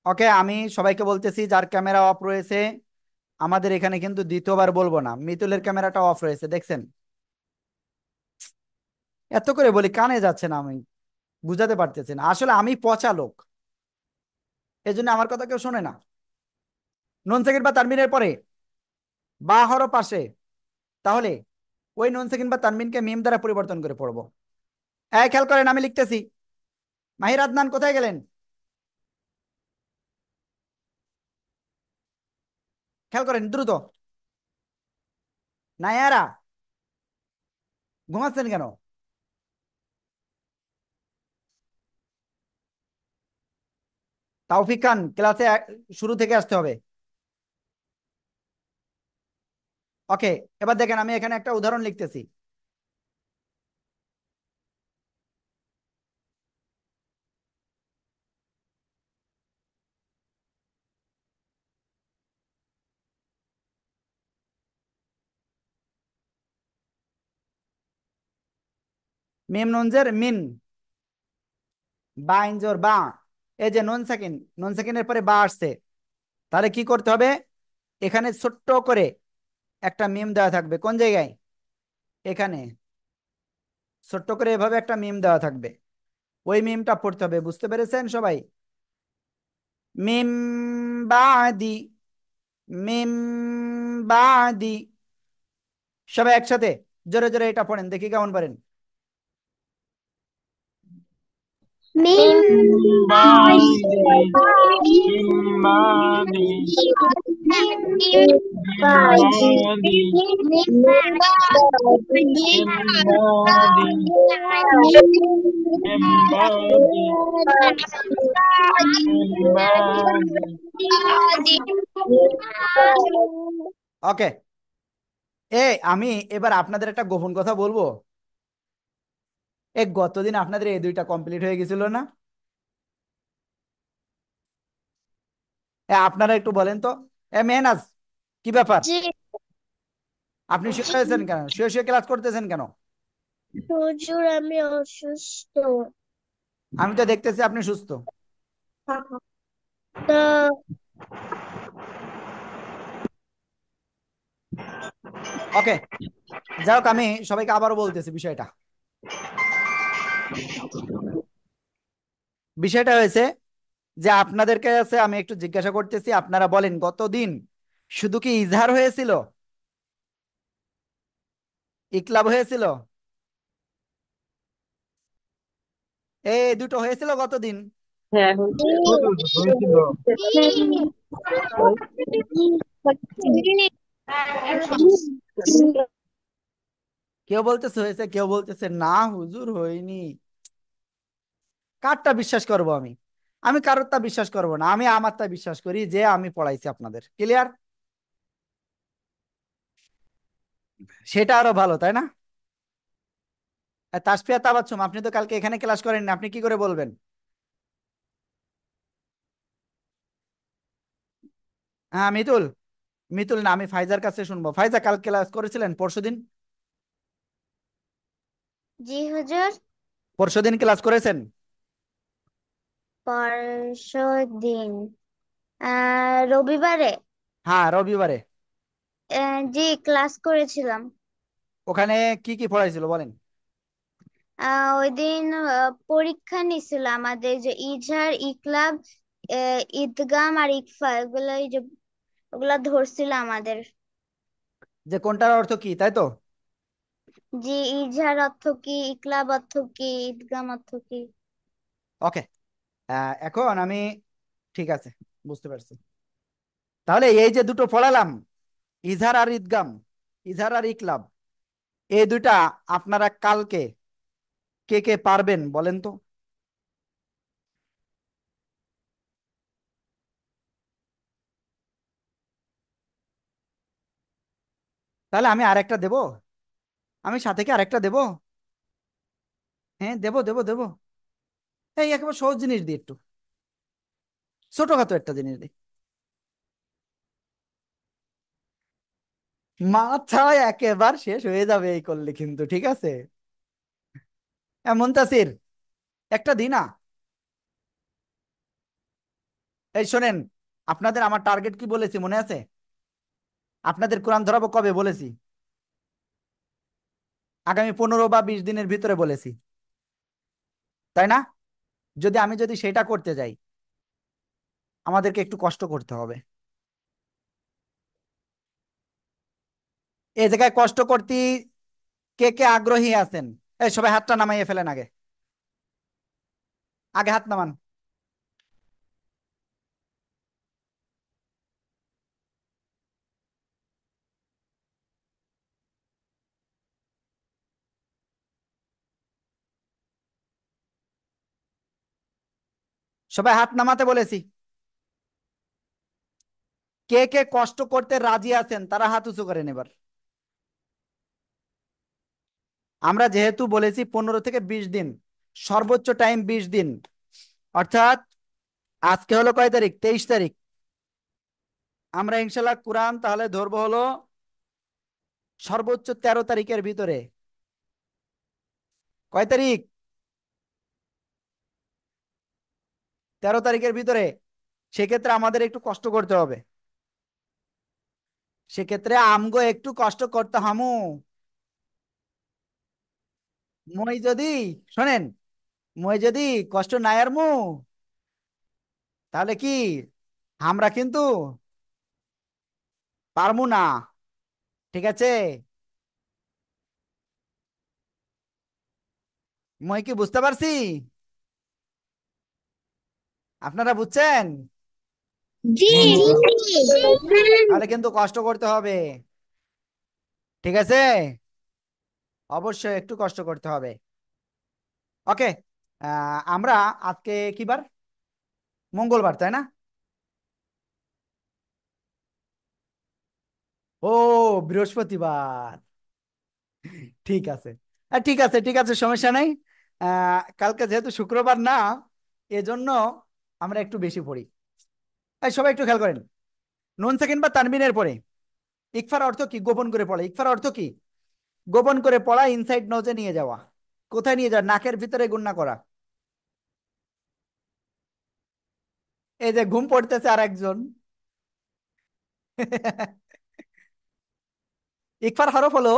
ওকে, আমি সবাইকে বলতেছি যার ক্যামেরা অফ রয়েছে, আমাদের এখানে কিন্তু দ্বিতীয়বার বলবো না, মিতুলের ক্যামেরাটা অফ রয়েছে দেখছেন? এত করে বলি কানে যাচ্ছে না, আমি বুঝাতে পারতেছি না, আসলে আমি পচা লোক, এই জন্য আমার কথা কেউ শোনে না। নুন সেকেন্ড বা তানবিনের পরে বা হরফ আসে, তাহলে ওই নুন সেকেন্ড বা তানবিনকে মিম দ্বারা পরিবর্তন করে পড়বো। খেয়াল করেন, আমি লিখতেছি। মাহির আদনান কোথায় গেলেন? খেয়াল করেন দ্রুত। নায়ারা, ঘুমাচ্ছেন কেন? তাওফিক খান, ক্লাসে শুরু থেকে আসতে হবে। ওকে, এবার দেখেন আমি এখানে একটা উদাহরণ লিখতেছি। মিম নুনজের মিন, বা ইনজোর বা, এই যে নুন সেকেন্ড, নুন সেকেন্ডের পরে বা আসছে, তাহলে কি করতে হবে? এখানে ছোট্ট করে একটা মিম দেওয়া থাকবে, কোন জায়গায়? এখানে ছোট্ট করে এভাবে একটা মিম দেওয়া থাকবে, ওই মিমটা পড়তে হবে, বুঝতে পেরেছেন সবাই? মিম বাদি, মিম বাদি, সবাই একসাথে জোরে জোরে এটা পড়েন, দেখি কেমন পারেন।
মিম
বাদি, বাদি, বাদি, বাদি, বাদি, বাদি।
ওকে, আমি এবার আপনাদের একটা গোপন কথা বলবো। গতদিন আপনাদের এই দুইটা কমপ্লিট হয়ে গেছিল না? আপনারা একটু বলেন তো। মেহনাজ, কি ব্যাপার?
জি
আপনি শুয়ে রয়েছেন কেন? শুয়ে শুয়ে ক্লাস করতেছেন কেন?
হুজুর, আমি অসুস্থ।
আমি তো দেখতেছি আপনি সুস্থ।
তো
ওকে, যাই হোক, আমি সবাইকে আবারও বলতেছি বিষয়টা। বিষয়টা হয়েছে যে আপনাদের কাছে আমি একটু জিজ্ঞাসা করতেছি, আপনারা বলেন গতদিন শুধু কি ইজহার হয়েছিল, ইকলাব হয়েছিল, এই দুটো হয়েছিল গতদিন?
হ্যাঁ, হয়েছিল।
কেউ বলতেছে হয়েছে, কেউ বলতেছে না হুজুর হয়নি। কারটা বিশ্বাস করব আমি? আমি কারোরটা বিশ্বাস করব না, আমি আমারটা বিশ্বাস করি যে আমি পড়াইছি আপনাদের। ক্লিয়ার? সেটা আরো ভালো, তাই না? তাসফিয়া তাবাচ্ছুম, আপনি তো কালকে এখানে ক্লাস করেননি, আপনি কি করে বলবেন? হ্যাঁ মিতুল, মিতুল না, আমি ফাইজার কাছে শুনবো। ফাইজা, কাল ক্লাস করেছিলেন পরশুদিন?
জি হুজুর।
পরশুদিন ক্লাস করেছেন?
পরশু দিন রবিবারে
হ্যাঁ, রবিবারে।
জি ক্লাস করেছিলাম।
ওখানে কি কি পড়াইছিল বলেন?
ওই দিন পরীক্ষা নিছিল আমাদের, যে ইজহার, ইকলাব, ইদগাম আর ইকফা, ওগুলা ধরছিল আমাদের।
যে কোনটার অর্থ কি, তাই তো?
জি, ইজহার অর্থ কি, ইকলাব অর্থ কি, ইদগাম অর্থ কি।
ওকে, এখন আমি, ঠিক আছে, বুঝতে পারছি। তাহলে এই যে দুটো পড়ালাম, ইজহার আর ইদগাম, ইজহার আর ইকলাব, এই দুইটা আপনারা কালকে কে কে পারবেন বলেন তো? তাহলে আমি আরেকটা দেব, আমি সাথে কি আরেকটা দেব? হ্যাঁ, দেব দেব দেব। এই একেবারে সহজ জিনিস দিই, একটু ছোটখাটো একটা জিনিস দিই। মাথায় একেবারে শেষ হয়ে যাবে এই করলে কিন্তু, ঠিক আছে। এমন তাসির একটা দিনা, এই শোনেন, আপনাদের আমার টার্গেট কি বলেছি মনে আছে? আপনাদের কোরআন ধরাবো কবে বলেছি? আগামী 15 বা 20 দিনের ভিতরে বলেছি, তাই না? আমি যদি সেটা করতে যাই, আমাদেরকে একটু কষ্ট করতে হবে। এই জায়গায় কষ্ট করতে কে কে আগ্রহী আছেন? এই সবাই হাতটা নামাইয়ে ফেলেন, আগে আগে হাত নামান। সবাই হাত নামাতে বলেছি। কে কে কষ্ট করতে রাজি আছেন তারা হাত উঁচু করেন এবার। আমরা যেহেতু বলেছি 15 থেকে 20 দিন, সর্বোচ্চ টাইম 20 দিন, অর্থাৎ আজকে হলো কয় তারিখ? 23 তারিখ। আমরা ইনশাল্লাহ কোরআন তাহলে ধরবো হলো সর্বোচ্চ 13 তারিখের ভিতরে। কয় তারিখ? 13 তারিখের ভিতরে। সেক্ষেত্রে আমাদের একটু কষ্ট করতে হবে, সেক্ষেত্রে আমগো একটু কষ্ট করতে হামু। মই যদি, শোনেন, মই যদি কষ্ট নাই আর মু, তাহলে কি আমরা কিন্তু পারমু না, ঠিক আছে? মই কি বুঝতে পারছি? আপনারা বুঝছেন?
জি
হুম।
তাহলে কিন্তু কষ্ট করতে হবে, ঠিক আছে? অবশ্যই একটু কষ্ট করতে হবে। ওকে। আমরা আজকে কি বার? মঙ্গলবার, তাই না? ও, বৃহস্পতিবার। ঠিক আছে। ঠিক আছে, ঠিক আছে, সমস্যা নাই। কালকে যেহেতু শুক্রবার না, এজন্য আমরা একটু বেশি পড়ি। এই সবাই একটু খেয়াল করেন, নুন সেকেন্ড বা তানবিনের পরে ইকফার অর্থ কি? গোপন করে পড়া। ইকফার অর্থ কি? গোপন করে পড়া, ইনসাইড নোজে নিয়ে যাওয়া। কোথায় নিয়ে যাওয়া? নাকের ভিতরে গুণনা করা। এই যে ঘুম পড়তেছে আর একজন। ইকফার হরফ হলো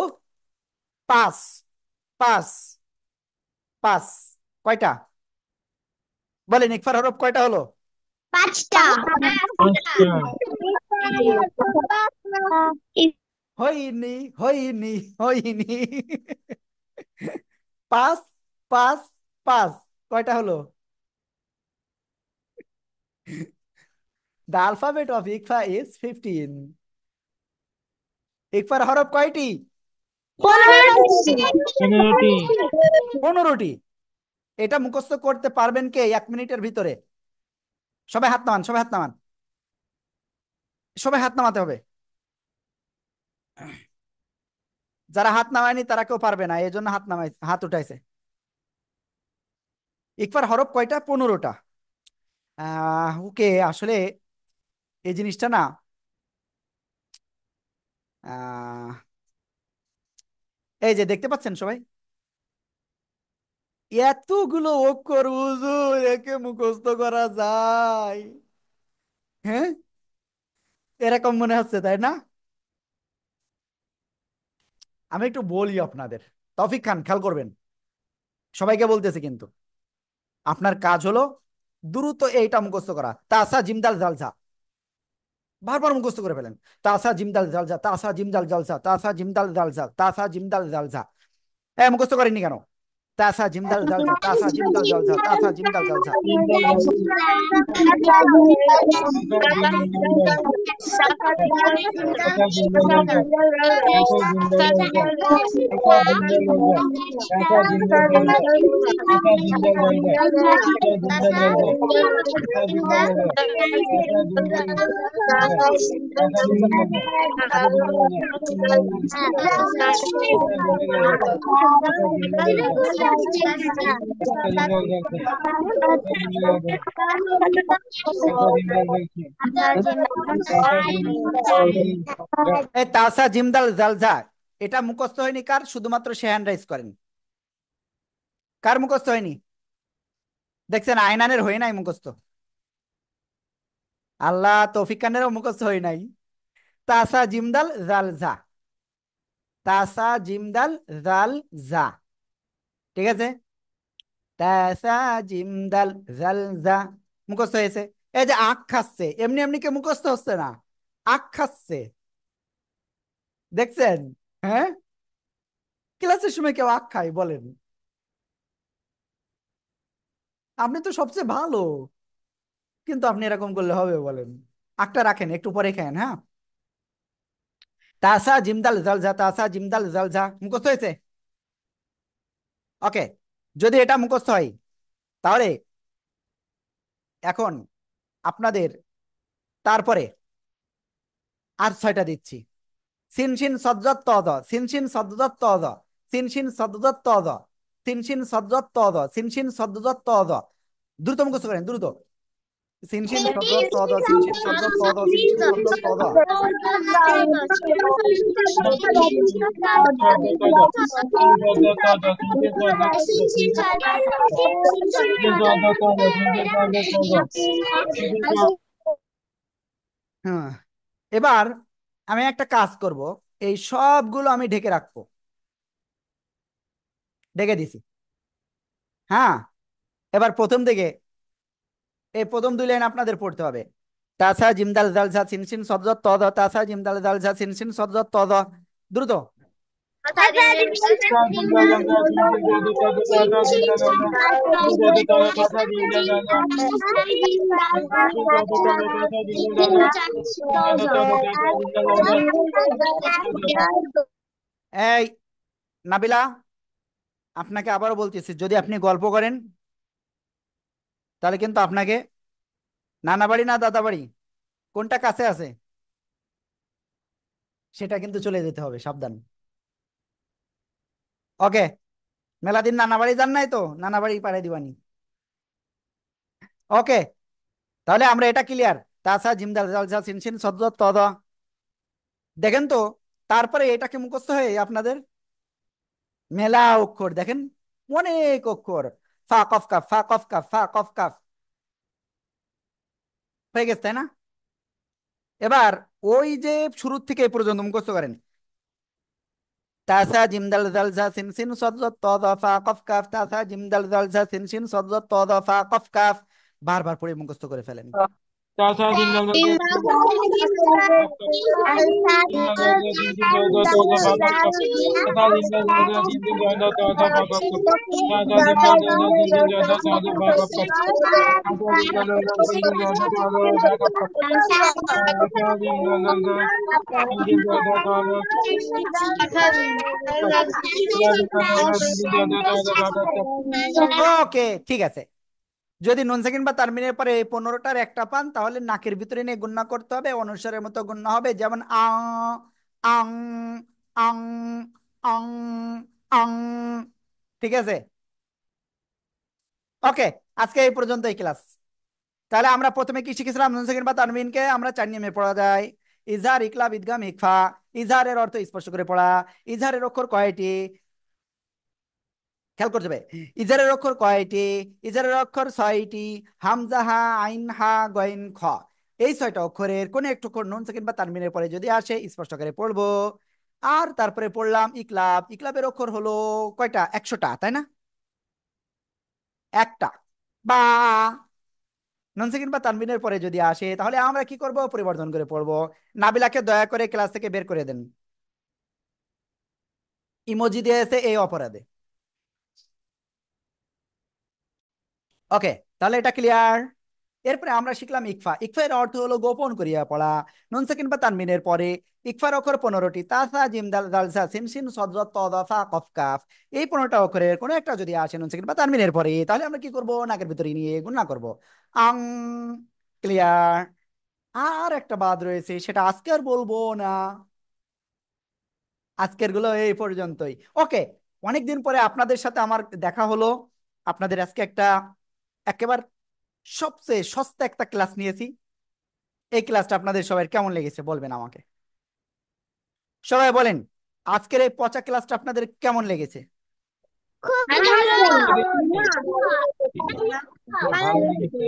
5। 5। 5। কয়টা? বলেন, ইকফার হরফ কয়টা হলো?
5টা।
আচ্ছা।
হয়নি, হয়নি, হয়নি। 5। 5। 5। কয়টা হলো? The alphabet of Ikfa is 15. ইকফার হরফ কয়টি?
15টি।
15টি। এটা মুখস্থ করতে পারবেন কে 1 মিনিটের ভিতরে? সবাই হাত নামান, সবাই হাত নামান, সবাই হাত নামাতে হবে। যারা হাত নামায়নি তারা কেউ পারবে না, এই জন্য হাত উঠাইছে। ইকফার হরফ কয়টা? 15টা। ওকে, আসলে এই জিনিসটা না, আহ, এই যে দেখতে পাচ্ছেন সবাই, এতগুলো অক্ষর হুজুর একে মুখস্থ করা যায়? হ্যাঁ, এরকম মনে হচ্ছে, তাই না? আমি একটু বলি আপনাদের, তৌফিক খান খেয়াল করবেন, সবাইকে বলতেছি কিন্তু, আপনার কাজ হলো দ্রুত এইটা মুখস্থ করা, তাসা জিমদাল জালসা, বারবার মুখস্থ করে ফেলেন। তাসা জিমদাল জালসা, তাসা জিমদাল জালসা, তাসা জিমদাল জালসা, তাসা জিমদাল জালসা। মুখস্থ করেননি কেন? তাসা জিমদাল জালসা, তাসা জিমদাল জালসা, তাসা জিমদাল জালসা। এই তাসা জিমদাল জালজা, এটা মুখস্থ হয়নি কার? শুধুমাত্র সে হ্যান্ড রাইজ করেন। কার মুখস্থ হয়নি? দেখছেন আয়নানের হয়ে নাই মুখস্থ। আল্লাহ, তৌফিক খানেরও মুখস্থ হয় নাই। তাসা জিমদাল জালজা, তাসা জিমদাল জালজা, ঠিক আছে। তাসা জিমদাল জালজা মুখস্থ হয়েছে। এই যে আখ খাচ্ছে, এমনি এমনি কে মুখস্থ হচ্ছে না, আখ খাচ্ছে, দেখছেন? হ্যাঁ, ক্লাসের সময় কেউ আখ খায় বলেন? আপনি তো সবচেয়ে ভালো, কিন্তু আপনি এরকম করলে হবে বলেন? আখটা রাখেন, একটু পরে খান, হ্যাঁ। তাসা জিমদাল জালজা, তাসা জিমদাল জালজা মুখস্থ হয়েছে। ওকে, যদি এটা মুখস্থ হয় তাহলে এখন আপনাদের তারপরে আর ছয়টা দিচ্ছি। সিনশিন সজ্জত তদ, সিনশিন সজ্জত তদ, সিনশিন সজ্জত তদ, সিনশিন সজ্জত তদ, সিনশিন সজ্জত তদ। দ্রুত মুখস্থ করেন, দ্রুত। সিনশিন সজ্জত তদ, সিনশিন সজ্জত তদ, সিনশিন সজ্জত তদ। হ্যাঁ, এবার আমি একটা কাজ করব, এই সবগুলো আমি ঢেকে রাখবো। ঢেকে দিছি, হ্যাঁ। এবার প্রথম দিকে এই প্রথম দুই লাইন আপনাদের পড়তে হবে। তাসা জিমদাল জালজা সিনসিন সদজত তদ, তাসা জিমদাল জালজা সিনসিন সদজত তদ। দ্রুত। এই নাবিলা, আপনাকে আবারও বলতেছি, যদি আপনি গল্প করেন তাহলে কিন্তু আপনাকে নানা বাড়ি না দাদা বাড়ি কোনটা কাছে আছে সেটা কিন্তু চলে যেতে হবে, সাবধান। ওকে, মেলা দিন নানা বাড়ি যান নাই তো, নানা বাড়ি পাঠিয়ে দিবানি। ওকে, তাহলে আমরা এটা ক্লিয়ার। তাসা জিমদাল জালজা সিনসিন সদজত তদ। দেখেন তো, তারপরে এটাকে মুখস্থ হয়ে আপনাদের মেলা অক্ষর দেখেন, অনেক অক্ষর। ফা কফ কাফ, ফা কফ কাফ, ফা কফ কাফ হয়ে গেছে, তাই না? এবার ওই যে শুরু থেকে এই পর্যন্ত মুখস্থ করেন। তাসা জিমদাল জালজা সিনসিন সদজত তদ, ফা কফ কাফ, তাসা জিমদাল জালজা সিনসিন সদজত তদ, ফা কফ কাফ। বারবার পড়ে মুখস্থ করে ফেলেন। ওকে, ঠিক আছে। যদি নুন সেকেন্ড বা তানবিনের পরে এই 15টার একটা পান, তাহলে নাকের ভিতরে নিয়ে গুণনা করতে হবে, অনুসারের মতো গুণনা হবে, যেমন আং, আং, আং, আং। ঠিক আছে। ওকে, আজকে এই পর্যন্তই ক্লাস। তাহলে আমরা প্রথমে কি শিখেছিলাম? নুন সেকেন্ড বা তানবিনকে আমরা 4 নিয়মে পড়া যায়। ইজহার, ইকলাব, ইদগাম, ইখফা। ইজহারের অর্থ স্পষ্ট করে পড়া। ইজহারের অক্ষর কয়টি? খেয়াল করতে হবে। ইজারের অক্ষর কয়টি? ইজারের অক্ষর 6টি। হামজা, হা, আইন, হা, গইন, খ। এই 6টা অক্ষরের কোন একটু অক্ষর নুন সেকেন্ড বা তানবিনের পরে যদি আসে স্পষ্ট করে পড়বো। আর তারপরে পড়লাম ইকলাব। ইকলাবের অক্ষর হলো কয়টা? 100টা, তাই না? একটা। বা নুন সেকেন্ড বা তানবিনের পরে যদি আসে তাহলে আমরা কি করব? পরিবর্তন করে পড়বো। নাবিলাকে দয়া করে ক্লাস থেকে বের করে দেন, ইমোজি দিয়েছে এই অপরাধে। ওকে, তাহলে এটা ক্লিয়ার। এরপরে আমরা শিখলাম ইকফা। ইকফা এর অর্থ হলো গোপন করিয়া পড়া। নুন সেকেন্ড বা তানবিনের পরে ইকফার অক্ষর 15টি। তাসা জিম দাল দাল সা সিন সিন সদ জ ত দ ফা কফ কাফ। এই 15টা অক্ষরের কোনো একটা যদি আসে নুন সেকেন্ড বা তানবিনের পরে, তাহলে আমরা কি করব? নাকের ভিতরে নিয়ে গুণনা করব। আং। ক্লিয়ার। আর একটা বাদ রয়েছে, সেটা আজকে আর বলবো না, আজকের গুলো এই পর্যন্তই। ওকে, অনেকদিন পরে আপনাদের সাথে আমার দেখা হলো। আপনাদের আজকে একটা একেবারে সবচেয়ে সস্তা একটা ক্লাস নিয়েছি। এই ক্লাসটা আপনাদের সবাই কেমন লেগেছে বলবেন আমাকে। সবাই বলেন, আজকের এই পচা ক্লাসটা আপনাদের কেমন লেগেছে?
খুব ভালো
ভালো লেগেছে।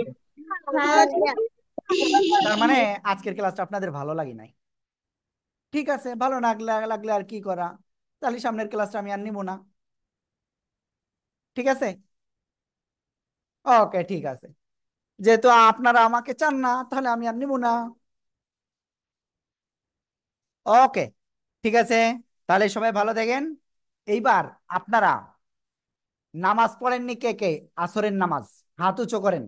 তার মানে আজকের ক্লাসটা আপনাদের ভালো লাগে নাই। ঠিক আছে, ভালো না লাগলে আর কি করা, তাহলে সামনের ক্লাসটা আমি আর নিব না। ঠিক আছে, ওকে ঠিক আছে। যেহেতু আপনারা আমাকে চান না, তাহলে আমি আর নিব না। ওকে ঠিক আছে, তাহলে সবাই ভালো থাকেন। এইবার আপনারা নামাজ পড়েননি কে কে? আসরের নামাজ হাত উঁচু করেন।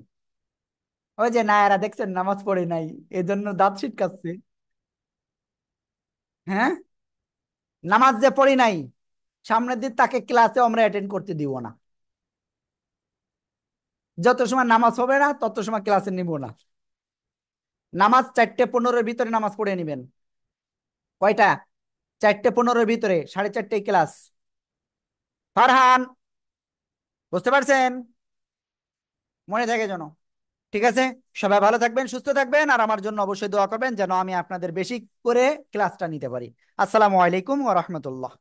ওই যে নায়ারা দেখছেন নামাজ পড়ে নাই, এই জন্য দাঁত ছিটকাচ্ছে। হ্যাঁ, নামাজ যে পড়ি নাই, সামনের দিন তাকে ক্লাসে আমরা অ্যাটেন্ড করতে দিব না। যত সময় নামাজ হবে না তত সময় ক্লাসে নিব না। নামাজ 4:15-এর ভিতরে নামাজ পড়ে নিবেন। কয়টা? 4:15-এর ভিতরে, 4:30 ক্লাস। ফারহান, বুঝতে পারছেন? মনে থাকে যেন। ঠিক আছে, সবাই ভালো থাকবেন, সুস্থ থাকবেন, আর আমার জন্য অবশ্যই দোয়া করবেন যেন আমি আপনাদের বেশি করে ক্লাসটা নিতে পারি। আসসালামু আলাইকুম ওয়া রাহমাতুল্লাহ।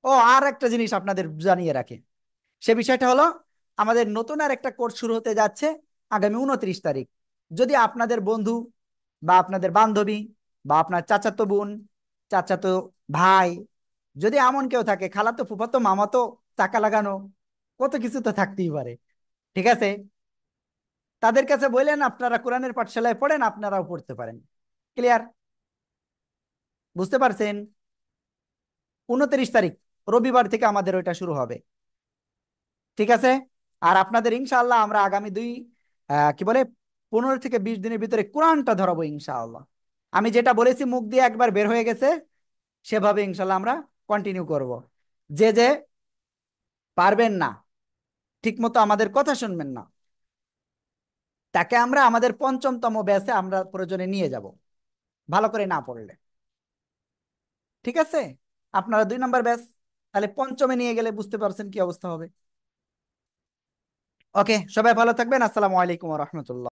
ও, আর একটা জিনিস আপনাদের জানিয়ে রাখি। সে বিষয়টা হলো, আমাদের নতুন আর একটা কোর্স শুরু হতে যাচ্ছে আগামী 29 তারিখ। যদি আপনাদের বন্ধু বা আপনাদের বান্ধবী বা আপনার চাচাতো বোন, চাচাতো ভাই, যদি এমন কেউ থাকে, খালাতো ফুফাতো মামাতো, চাকা লাগানো, কত কিছু তো থাকতেই পারে। ঠিক আছে, তাদের কাছে বললেন আপনারা কোরআনের পাঠশালায় পড়েন, আপনারাও পড়তে পারেন। ক্লিয়ার? বুঝতে পারছেন? 29 তারিখ রবিবার থেকে আমাদের ওইটা শুরু হবে। ঠিক আছে, আর আপনাদের ইনশাআল্লাহ আমরা আগামী কি বলে 15 থেকে 20 দিনের ভিতরে কোরআনটা ধরাবো ইনশাআল্লাহ। আমি যেটা বলেছি মুখ দিয়ে একবার বের হয়ে গেছে, সেভাবে ইনশাআল্লাহ আমরা কন্টিনিউ করব। যে যে পারবেন না, ঠিক মতো আমাদের কথা শুনবেন না, তাকে আমরা আমাদের 5ম ব্যাচে আমরা প্রয়োজনে নিয়ে যাব, ভালো করে না পড়লে। ঠিক আছে, আপনারা 2 নম্বর ব্যাচ, তাহলে 5মে নিয়ে গেলে বুঝতে পারছেন কি অবস্থা হবে। ওকে, সবাই ভালো থাকবেন। আসসালামু আলাইকুম ওয়া রাহমাতুল্লাহ।